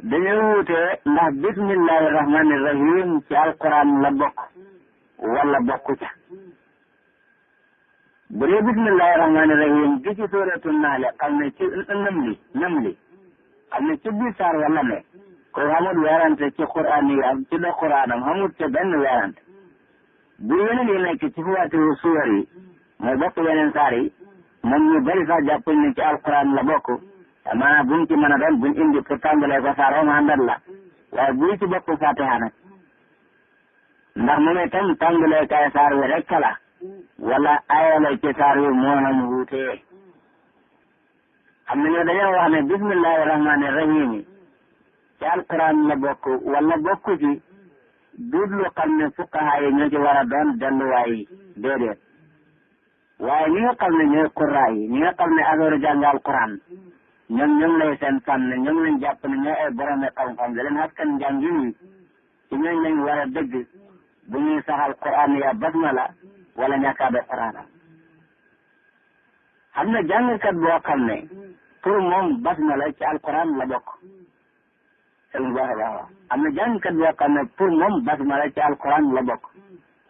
dañoo wuute ndax bismillahi rahmaani rahim ci alquran la bokk wala bokku ca. bu dee bismillahi rahmaani rahim gi ci suuratu nahl xam ne ci namli xam ne ci biir saar wala ne ko xamul weerante ci quran yi am ci do quranam xamul ca benn weerante. bu yeneen yi nekk ci fawaatihu suwar yi mooy bokk yeneen saar yi moom ñu bari sax jàppuñ ne ci alquran la bokk maanaam buñ ci mën a doon buñ indi pour tàmbalee ko saar wama àndat la waaye buy ci bokk fatiha nag ndax moom itam tàmbalee kay saar wi rek la wala ayala ci saar wi moo nam wuutee. xam nañu dañoo wax ne bismillahi rahmaani rahim ci alquran la bokk wala bokku ci duut lu xam ne fuqaha yi ñoo ci war a doon delluwaay yi déedéet waaye ñi nga xam ne ñooy qurra yi ñi nga xam ne affaire jàng alquran ñoom lay seen fànn ñoom lañ jàpp ne ñooy ay borom xam-xam da leen askan njàngin yi ci ñooñ lañ war a dëgg bu ñuy saxal quran ya basmala wala ñàkkaa def quran. xam na jàngkat boo xam ne pour moom basmala ci alquran la bokk seen baax a baax am na jàngkat boo xam ne pour moom basmala ci alquran la bokk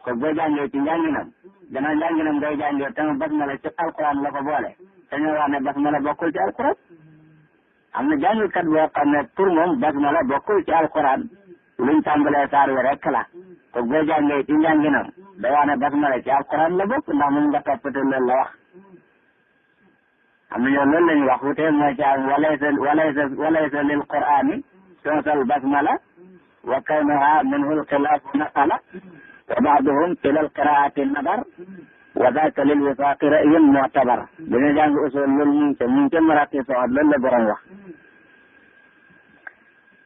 ko boo jàngee ci njànginam gannaaw njànginam ngay jàngee tamit basmala ci alquran la ko boole dañoo wax ne basmala bokkul ci alquran. am na jàngkat boo xam ne pour moom basmala bokkul ci alquran luñ tàmbalee saar wi rek la ko boo jàngee ci njànginam day wax ne basmala ci alquran la bokk ndax moom nga toppate loolu la wax. am na ñoo loolu lañu wax wute mooy ci am walaysa lil qur'ani sonsal basmala wa kawnuha minhu alxilaafu naqala wa baaduhum ila alqiraati nadar wa daaka lil wifaaqi ra'yun mu'tabar. dañoo jàng usul loolu mu ngi ca maraqi soxat loolu la borom wax.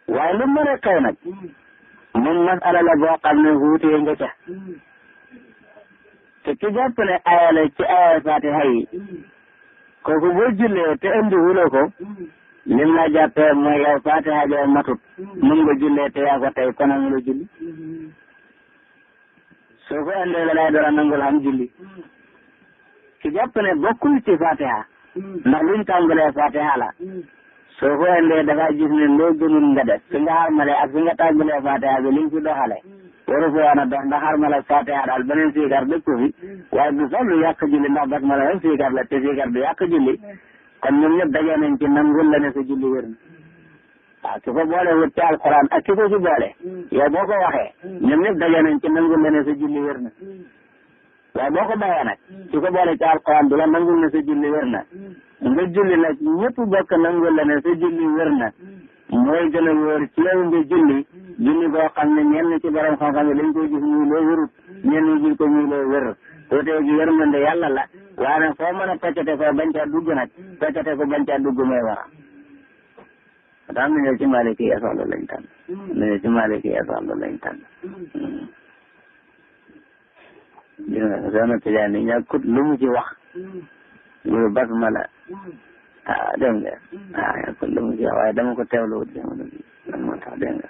waaye lu mën a kaw nag moom masala la boo xam ne wuutee nga ca te ki jàpp ne aya la ci aya fatiha yi kooku boo jullee te indi wuloo ko lim la jàppee mooy yow fatiha joo matut mun nga jullee te yaa ko tey kon amul la julli soo ko indee la lay dora nangul am julli. ki jàpp ne bokkul ci fatiha ndax luñ tàmbalee fatiha la soo ko indee dafa gis ne loo gënul nga def fi nga xarmale ak fi nga tàmbalee fatiha bi liñ fi doxale waru ko woon a dox ndax xarmale fatiha daal beneen siikar dëkku fi waaye du sax lu yàq julli ndax basmala rek siikar la te siikar du yàq julli kon ñoom ñëpp dajee nañ ci nangul la ne sa julli wér na. waaw ki ko boole wut ci alquran ak ki ko ci boole yow boo ko waxee ñoom ñëpp dajee nañ ci nangul la ne sa julli wér na waaye boo ko bàyyee nag ki ko boole ci alquran du la nangul ne sa julli wér na nga julli nag ñëpp bokk nangul la ne sa julli wér na mooy gën a wóor ci yow nga julli boo xam ne ñenn ci borom xam-xam yi dañ koy gis muy loo wérut ñenn ñi gis ko muy loo wér côté gi yërmande yàlla la waaye nag foo mën a toccate ko bañ caa dugg nag toccate ko bañ caa dugg mooy war a daa am na ñëw ci Maliki yi soxla lañ tànn nañu ci Maliki yi soxla lañ tànn gis nga Soxna Tijaani ñàkkut lu mu ci wax lu basmala dégg nga ñàkkut lu mu ci wax waaye dama ko teewlu wut jamono bi lan moo tax dégg nga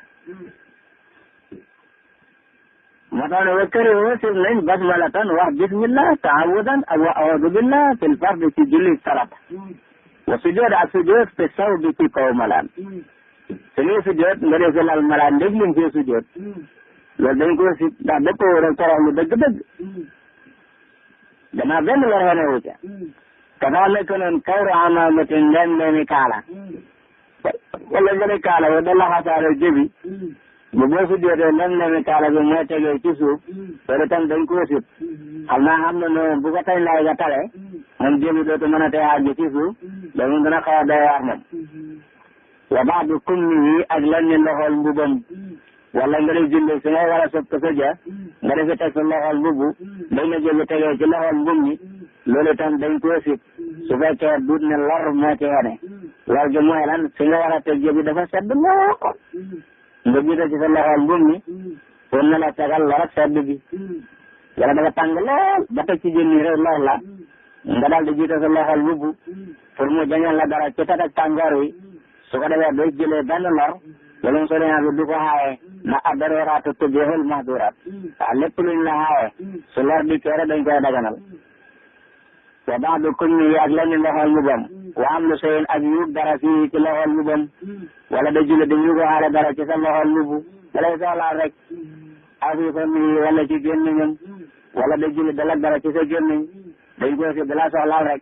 moo tax ne wa karihu sib nañ basmala tan wax bismillah taawudan ak wa a'uudu billah fil fard ci julli salat wa sujood ak sujood fi saw bi ci kaw malaan su ñuy sujood nga def si lal malaan ndég lim fee sujood loolu dañ ko sib ndax dëpp rek toroxlu dëgg-dëgg gannaaw benn lor xene wu ca dafa nekk noonu kawru amaamatin ndem ndemi kaala wala nga ne kaala wa da laxasaare jëbi bu boo sujoodee ndem ndemi kaala bi mooy tegee ci suuf loolu tam dañ koo sib xam naa xam na ne bu ko tañ laay ga tale moom jëbi dootu mën a tey àgg ci suuf loolu moom dana xaw a doy waar moom wa baadu kummihi ak lenn loxol mbubam wala nga def julli su ngay war a sopp sa ja nga defe teg sa loxol mbubb dañ la jël tegee ci loxol mbubb mi loolu itam dañ koo sib su fekkee duut ne lor moo ci wane lor gi mooy lan fi nga war a teg jëbi dafa sedd lool nga jiite ci sa loxol mbubb mi pour na la tegal lor ak sedd bi wala dafa tàng lool ba teg ci jënni rek lor la nga daal di jiite sa loxol mbubb pour mu jañal la dara ci teg ak tàngoor wi su ko defee doo jëlee benn lor loolu soriant bi du ko xaaye ndax ad-daruraatu tubiihul mahduuraat waaw lépp luñ la xaaye su lor di kere dañ koy daganal wa ba'du kulli ak lenn loxol mbubbam wa am lu seen ak yuug dara fii ci loxol mbubbam wala da julli dañu ko xaale dara ci sa loxol mbubb dalay soxlaal rek aw fi famihi wala ci gémmiñam wala da julli dalak dara ci sa gémmiñ dañ koy si dala soxlaal rek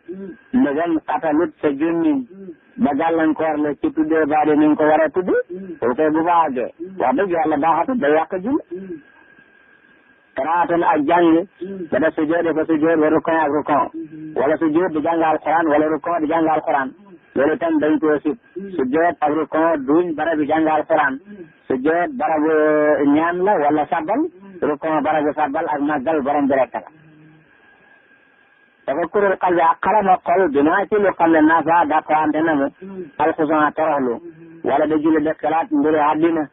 ndegam xatalut sa gémmiñ ba gàllankoor la ci tuddee baa di ni nga ko war a tudd o koy bu fa àggee wax dëgg yàlla baaxatut day yàq julli qiraatan ak jàng ba def sujjóot dafa sujjóot wa rukon ak rukon wala sujjóot di jàng alquran wala rukon di jàng alquran loolu itam dañ koo sib sujjóot ak rukon duñ barabu jàng alquran sujjóot barabu ñaan la wala sabbal rukon barabu sabbal ak màggal borom bi rek la tafakkurul qalbi ak xalama xol dinaa ci lu xam ne nafa dàqante na mu alxusan toroxlu wala da julli def xalaat mbiri àddina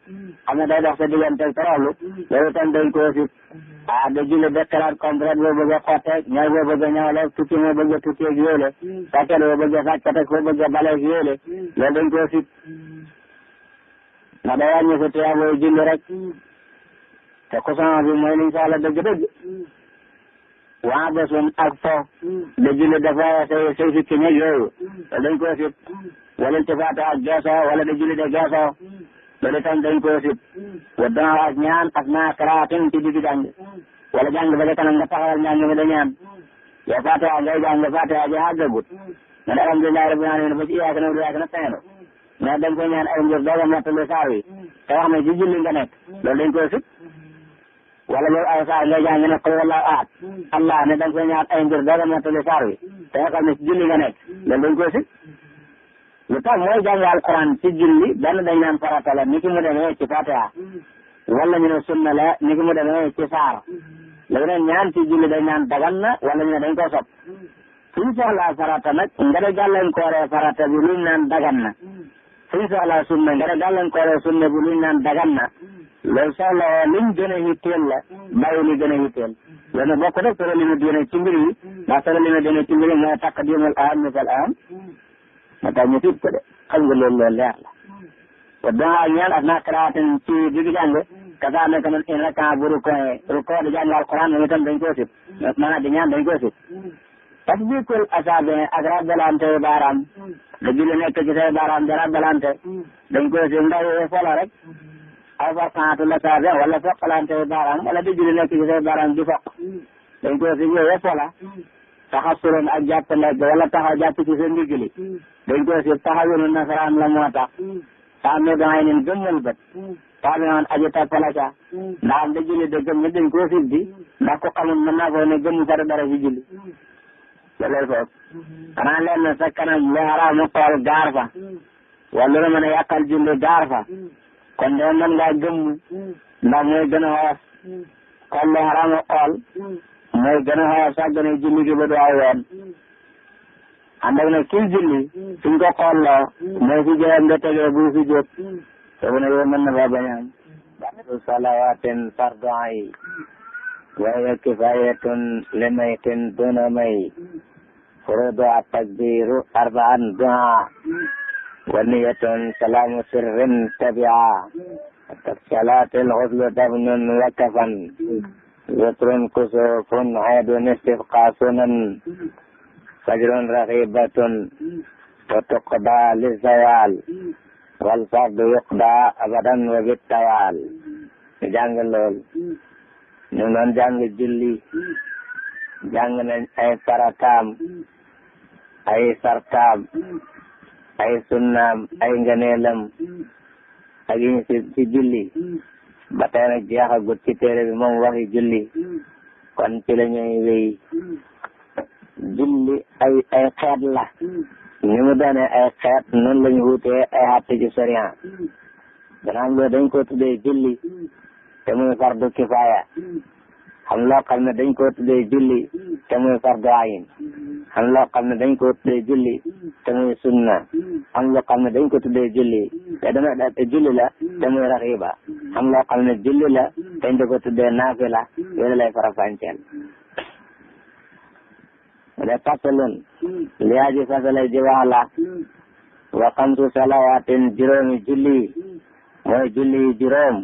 xam ne day dox sa diggante toroxlu loolu itam dañ koo sib da julli def xalaat complète boo bëgg a xotteeg ñooy boo bëgg a ñawleeg tukki moo bëgg a tukkeeg yóole sàkket boo bëgg a sàkketek boo bëgg a baleeg yóole loolu dañ koo sib ndax day wàññi sa tiyaaboo julli rek te xusan bi mooy liñ soxla dëgg-dëgg waa besoon ak fo da julli dafa say sikki ñeg yooyu dañ koy sib wala iltifaat ak geesoo wala da julli de geesoo loolu itam dañ koy sib wa dana ak ñaan ak naa karaatin ci digg jàng wala jàng ba ca kanam nga taxawal ñaan mi da ñaan yow fatiha ngay jàng fatiha ji àggagut nga ne alhamdulillahi rabbil alamin ba ci iyyaka na'budu wa iyyaka nasta'iin mais dañ koy ñaan ay mbir dooga mottali saa wi te wax ne ci julli nga nekk loolu dañ koy sib wala loolu ay saa ngay jàng ne qul huwallahu ahad allah ne da nga koy ñaar ay mbir dooga mottali saar wi te nga xam ne ci julli nga nekk loolu dañ koy sib lu tax mooy jàng alquran ci julli benn dañ naan farata la ni ki mu demee ci fatiha wala ñu ne sunna la ni ki mu demee ci saar léegi nag ñaan ci julli dañ naan dagan na wala ñu ne dañ ko sopp suñ soxlaa farata nag nga de gàllankooree farata bi luñ naan dagan na suñ soxlaa sunna nga de gàllankooree sunna bi luñ naan dagan na loolu soxla woo liñ gën a yitteel la bàyyi li gën a yitteel loolu nag bokk rek solo li mu diine ci mbir yi ndax solo li mu diine ci mbir yi mooy taqdimul aham misal aham ma tax ñu tiit ko de xam nga loolu leer la wa daa ñaan ak naa karaatin ci digg jàng kasaa nekk man in raka bu rukkoo di jàng alquran moom itam dañ koo sib maanaam di ñaan dañ koo sib tasbikul asaabi ak rabbalante baaraam da julli nekk ci say baaraam di rabbalante dañ koo sib ndax yooyu folo rek aw façantu la saabe wala foqalante baaraam wala di julli nekk ci say baaraam di foq dañ koo sib yooyu folo taxasuroon ak jàpp lekk wala taxaw jàpp ci sa ndigli dañ koy sib taxawinu nasaraan la moo tax saa mi dangay nin gëmmal bët saa mi noon aji toppala ca ndax am da julli de gëm dañ koo sib di ndax ko xamul mën naa ko ne gëmmu sa dara ci julli loolu foofu xanaa leen sa kanam lu xaraamu xool gaar fa wala lu mën a yàqal julli gaar fa kon de mën ngaa gëmm ndax mooy gën a xoos xool lu xaraamu xool mooy gën a xoos sax gën a julli gi ba du aw yoon ànd ak nag kii julli suñ ko xoolloo mooy si jëlam nga tegee bu si jóg soobu ne yow mën na fa bañ a am ba'du salawaatin fardu ayn wa hiya kifayatun limaytin duna may furudu at-takbiru arba'an du'a wa niyatun salaamu sirrin tabi'a salatil ghuslu dabnun wa kafan witrun kusufun aydun istisqa sunan fajrun raxibatun wa tuqda lizawal wal fardu yuqda abadan wa bittawal ñu jàng lool ñu doon jàng julli jàng nañ ay farataam ay sartaam ay sunnaam ay ngëneelam ak yi ñu ci julli ba tey nag jeexagut ci téere bi moom waxi julli kon ci la ñuy wéy julli ay xeet la ni mu doonee ay xeet noonu la ñu wutee ay xàtte ci sariya gannaaw loolu dañ ko tuddee julli te muy fardu kifaaya xam loo xam ne dañ ko tuddee julli te muy fardu ayin xam loo xam ne dañ ko tuddee julli te muy sunna xam loo xam ne dañ ko tuddee julli te julli la te muy raxiba xam loo xam ne julli la dañ ko tuddee naafila yooyu lay farafànceel de fasalun li aji fasale ji wax la wa xamsu salawaatin juróomi julli mooy julli juróom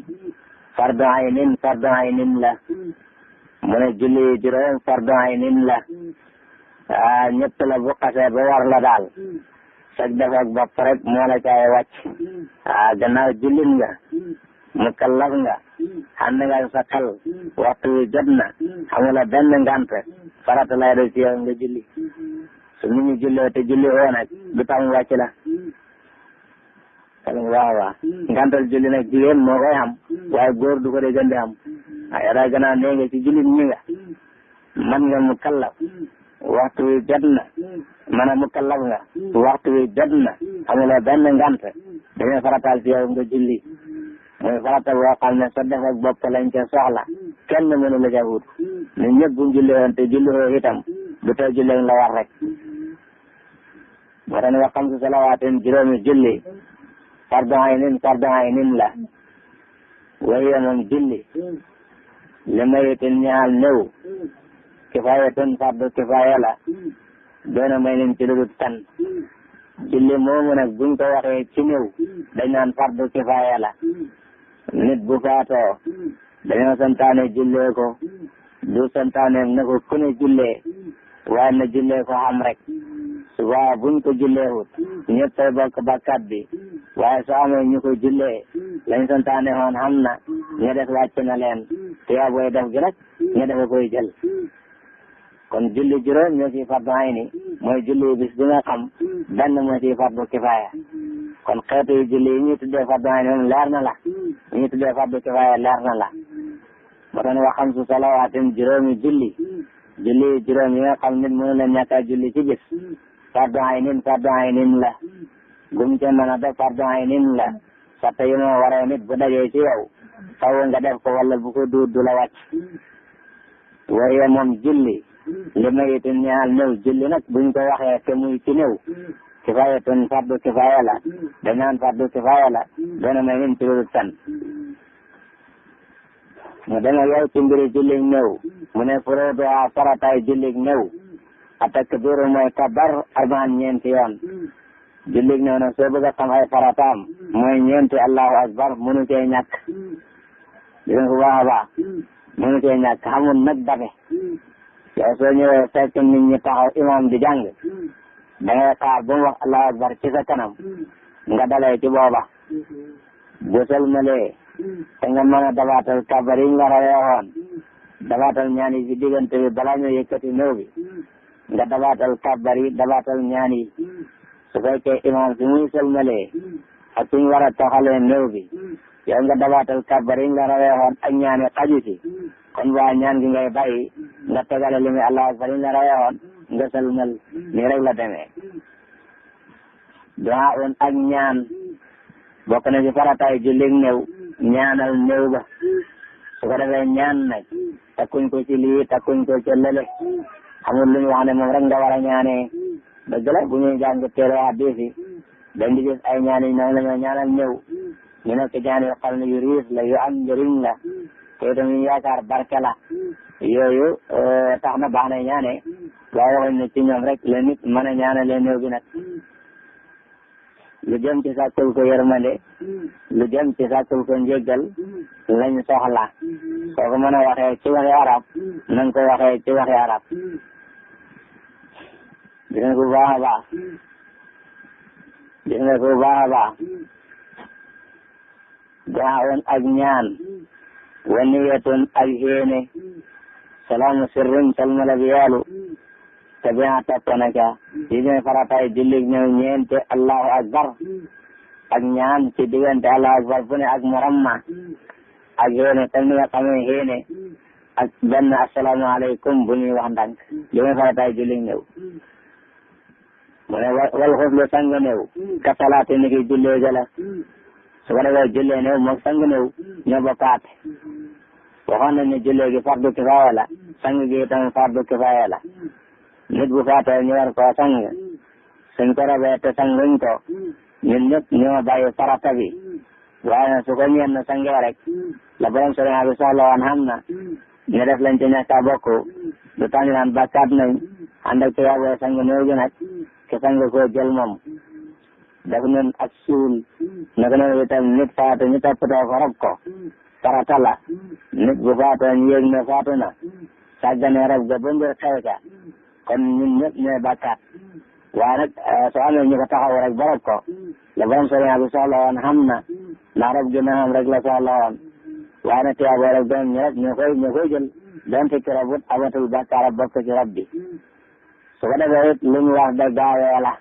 fardu aynin la mu ne julli juróom fardu aynin la ñett la bu xasee ba war la daal sag def ak bopp rek moo la caay wàcc gannaaw jullin nga mukallaf nga ànd nga sa xel waxtu wi jot na xamula benn ngant farata lay do ci yow nga julli su nit ñi jullee te julli woo nag du tax mu wàcc la waaw ngantal julli nag jigéen moo koy xam waaye góor du ko dee gën di xam daa gannaaw nee nga ci jullit ñi nga man nga mukallaf waxtu wi jot na mana mukallaf nga waxtu wi jot na xamula benn ngant dañuy farataal ci yow nga julli mooy farata boo xam ne sa def ak bopp lañ ca soxla kenn mënu la ca wut ñun ñëpp buñ julli woon te julli woo itam du tey julli la war rek moo tax ne wa xamsu salawaatin juróomi julli fardu aynin la waye moom julli li mayitin ñaal néew kifaayatun fardu kifaaya la doona may nin ci lu dul tan julli moomu nag buñ ko waxee ci néew dañ naan fardu kifaaya la nit bu faatoo dañoo santaane jullee ko du santaane na ko ku ne jullee waaye na jullee ko xam rek suba buñ ko julleewut ñëpp tay bokk bakkat bi waaye soo amee ñu ko jullee lañ santaane woon xam na ña def wàcc na leen te yaa booy def gi rek ña defe koy jël kon julli juróom ñoo ci fardu ayni mooy julli bis bi nga xam benn moo ci fardu kifaaya kon xeetu yu julli yi ñuy tuddee fardu ayni moom leer na la ñuy tuddee fardu kifaaya leer na la moo tax wa xamsu salawaatin juróomi julli juróom yi nga xam nit mënu la ñàkk a julli ci bis fardu aynin la gum ca mën a def fardu aynin la satta yi moo waree nit bu dajee ci yow faw nga def ko wala bu ko duut du la wàcc waaye moom julli li mayitin ñaal néew julli nag buñ ko waxee te muy ci néew kifaayatun fardu kifaaya la dañ naan fardu kifaaya la doona may nin ci lu tan mu dema yow ci mbiri jullig néew mu ne furuudu a farataay jullig néew atakbiru mooy kabar arbaan ñeenti yoon jullig néew nag soo bëgg a xam ay farataam mooy ñeenti allahu akbar mënu cee ñàkk dina ko baax a baax mënu cee ñàkk xamul nag dafe yow soo ñëwee fekk nit ñi taxaw imam di jàng da ngay xaar ba mu wax allahu akbar ci sa kanam nga dalee ci booba bu sëlmalee te nga mën a dabaatal kabar yi nga rawee woon dabaatal ñaan yi ci diggante bi balaa ñu yëkkati néew bi nga dabaatal kabar yi dabaatal ñaan yi su fekkee imam si muy sëlmalee ak suñ war a taxalee néew bi yow nga dabaatal kabar yi nga rawee woon ak ñaan yi xaju ci kon waa ñaan gi ngay bàyyi nga tegale li muy allahu akbar yi nga rawee woon nga sëlmal nii rek la demee du'a un ak ñaan bokk na ci farataay jullig néew ñaanal néew ba su ko defee ñaan nag takkuñ ko ci lii takkuñ ko ci lële xamul lu ñu wax ne moom rek nga war a ñaanee dëgg la bu ñuy jàng téere hadiis yi dañ di gis ay ñaan yi noonu la ñoo ñaanal néew ñu nekk ñaan yoo xam ne yu riis la yu am njëriñ la te itam ñu yaakaar barke la yooyu tax na baax na ñaane waaye waxuñ ne ci ñoom rek la nit mën a ñaanalee néew bi nag lu jëm ci sàkkul ko yërmande lu jëm ci sàkkul ko njéggal lañ soxla soo ko mën a waxee ci waxi arab na nga ko waxee ci waxi arab gis nga ko bu baax a baax gis nga ko bu baax a baax du'aun ak ñaan wa niyatun ak yéene salaamu sirrin salmala bi yaalu tabi'a topp na ca yi ñooy farataay jullig ñëw ñeente allahu akbar ak ñaan ci diggante allahu akbar fu ne ak muramma ak yéene tam ni nga xamee yéene ak benn asalaamaaleykum bu ñuy wax ndànk li ñooy farataay jullig ñëw mu ne wal xuslu sang néew ka salaati ni ki jullee gala su ko defee jullee néew moom sang néew ñoo bokk àtte waxoon nañ ne jullee gi fardu kifaaya la sang gi itam fardu kifaaya la nit bu faatoo ñu war koo sang suñ ko robee te sanguñ ko ñun ñëpp ñoo bàyyi farata bi waaye nag su ko ñenn sangee rek la borom sëriñ bi soxla woon xam na ñu def lañ ci ñàkk a bokk du tax ñu naan bàkkaat nañ ànd ak tuyaaboo sang néew gi nag ki sang koo jël moom def nañ ak suul naka noonu itam nit faatu ñu toppatoo ko rob ko farata la nit bu faatoo ñu yëg ne faatu na sàggane rob ga ba mbir xew ca kon ñun ñëpp ñooy bàkkaat waaye nag soo amee ñu ko taxaw rek ba rob ko la borom sëriñ bi soxla woon xam na ndax rob gi na xam rek la soxla woon waaye nag tuyaaboo rek doon ñu rek ñoo koy jël donte ki robut amatul bàkkaar a bokk ci rob bi su ko defee it lu ñu wax da gaawee la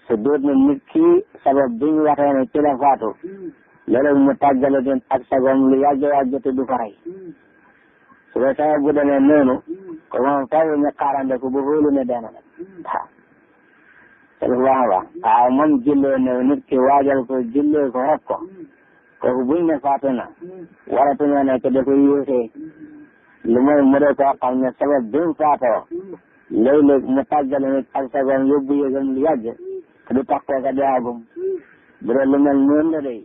su duut ne nit ki sabab bi ñu waxee ne ci la faatu loolu mu tàggale din ak sagom lu yàgg te du ko rey su ko sabab bu demee noonu ko moom faw ñu xaarande ko bu wóolu ne dana la waaw te lu baax a baax waaw moom jullee ne nit ki waajal ko jullee ko rob ko kooku buñ ne faatu na waratuñoo nekk da koy yéexee lu mooy mu dee koo xam ne sabab bi mu faatoo léeg-léeg mu tàggale nit ak sagom yóbbu yëgam lu yàgg te du tax kooka deewagum bu dee lu mel noonu la day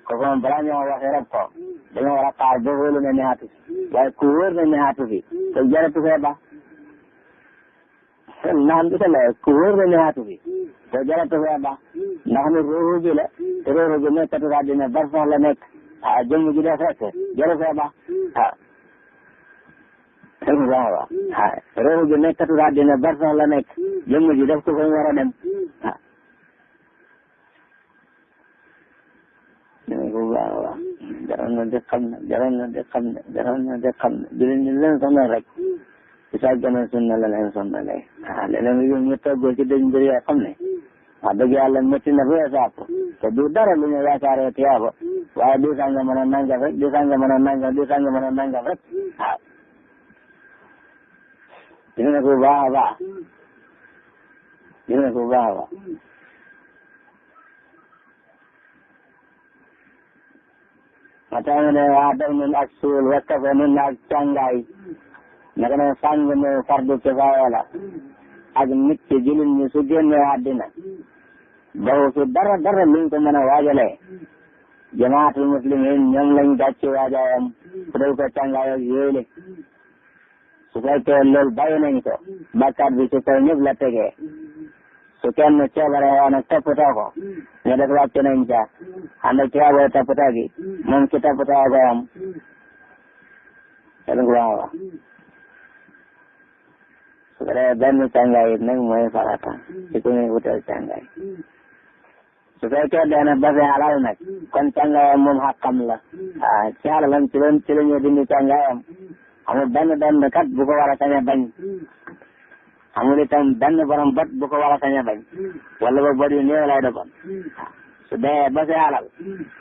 kooku moom balaa ñoo waxee rob ko dañoo war a xaar ba wóolu ne neexatu fi waaye ku wóor ne neexatu fi te jaratu fee ba naam bi la ku wóor ne neexatu fi te jaratu fee ba ndax ni ruuxu bi la te ruuxu bi nekkatu fa dina bar sax la nekk jëmm ji def rek jaru fee ba ruuxu bi nekkatu fa dina bar sax la nekk jëmm ji def ko fa war a dem waaw jaroon na di xam ne jaroon na di xam ne di leen sonal rek ci saa gën a sunna la leen sonalee léeg-léeg ñu toggoo ci dëj mbir yoo xam ne wax dëgg yàlla métti na ba sàpp te du dara lu ñu yaakaaree tiyaaba waaye di sanga mën a nangam rek di sanga mën a nangam rek waaw dina ko baax a baax ma tax ne waa def nañ ak suul wakka fa nun ak càngaay naka ne sàng ne fardu kifaaya la ak nit ci jullit ñi su génnee àddina bawu fi dara luñ ko mën a waajalee jamaatul muslimin ñoom lañ gàcce waajaayam su dee ko càngaay ak yooyu su fekkee loolu bàyyi nañ ko bàkkaat bi ci kaw ñëpp la tegee su kenn coobare woon ak toppatoo ko ñu def wàcc nañ ca ànd ak tuyaaboo toppatoo gi moom ci toppatoo ko am waaw su ko defee benn càngaay it nag mooy farata ci ku ñuy wutal càngaay su fekkee dana ba fi alal nag kon càngaayam moom xàqam la ci alalam ci la ñu dindi càngaayam amul benn kat bu ko war a sañ a bañ amul itam benn borom bët bu ko war a sañ a bañ wala ba bët yu néew lay doon su dee ba fi alal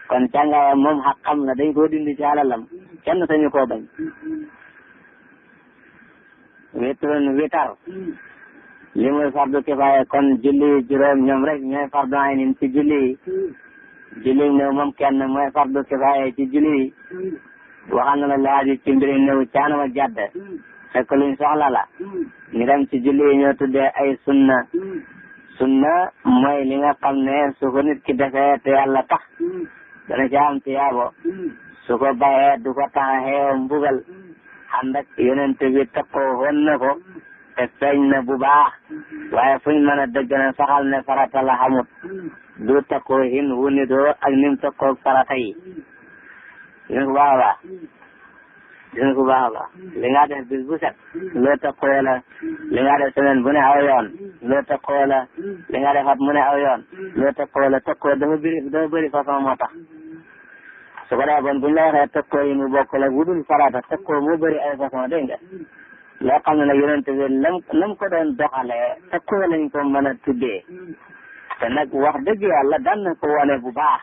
kon càngaayam moom xàqam la dañ koo dindi ci alalam kenn sañu koo bañ witar li muy fardu kifaaya kon julli juróom ñoom rek ñooy fardu aynin ci julli néew moom kenn mooy fardu kifaaya ci julli waxal na la laaju ci mbiri néew caanam ak jàdd fekk luñ soxla la ñu dem ci julli ñoo tuddee ay sunna mooy li nga xam ne su ko nit ki defee te yàlla tax dana ci am tiyaabo su ko bayee du ko tax a xeew mbugal ànd ak yonent bi takkoo woon na ko te feeñ na bu baax waaye fuñ mën a dëgg na saxal ne farata la xamut du takkoo hin wuni doo ak nim takkoo farata yi dina ko baax a baax li nga def bis bu set loo takkoo la li nga def semaine bu ne aw yoon loo takkoo la li nga def at mu ne aw yoon loo takkoo la takkoo dafa bëri façon moo tax su ko defee bon buñ la waxee takkoo yi mu bokk la wudul farata takkoo moo bëri ay façon dégg nga loo xam ne nag yonent bi lam ko doon doxalee takkoo lañ ko mën a tuddee te nag wax dëgg yàlla daan na ko wane bu baax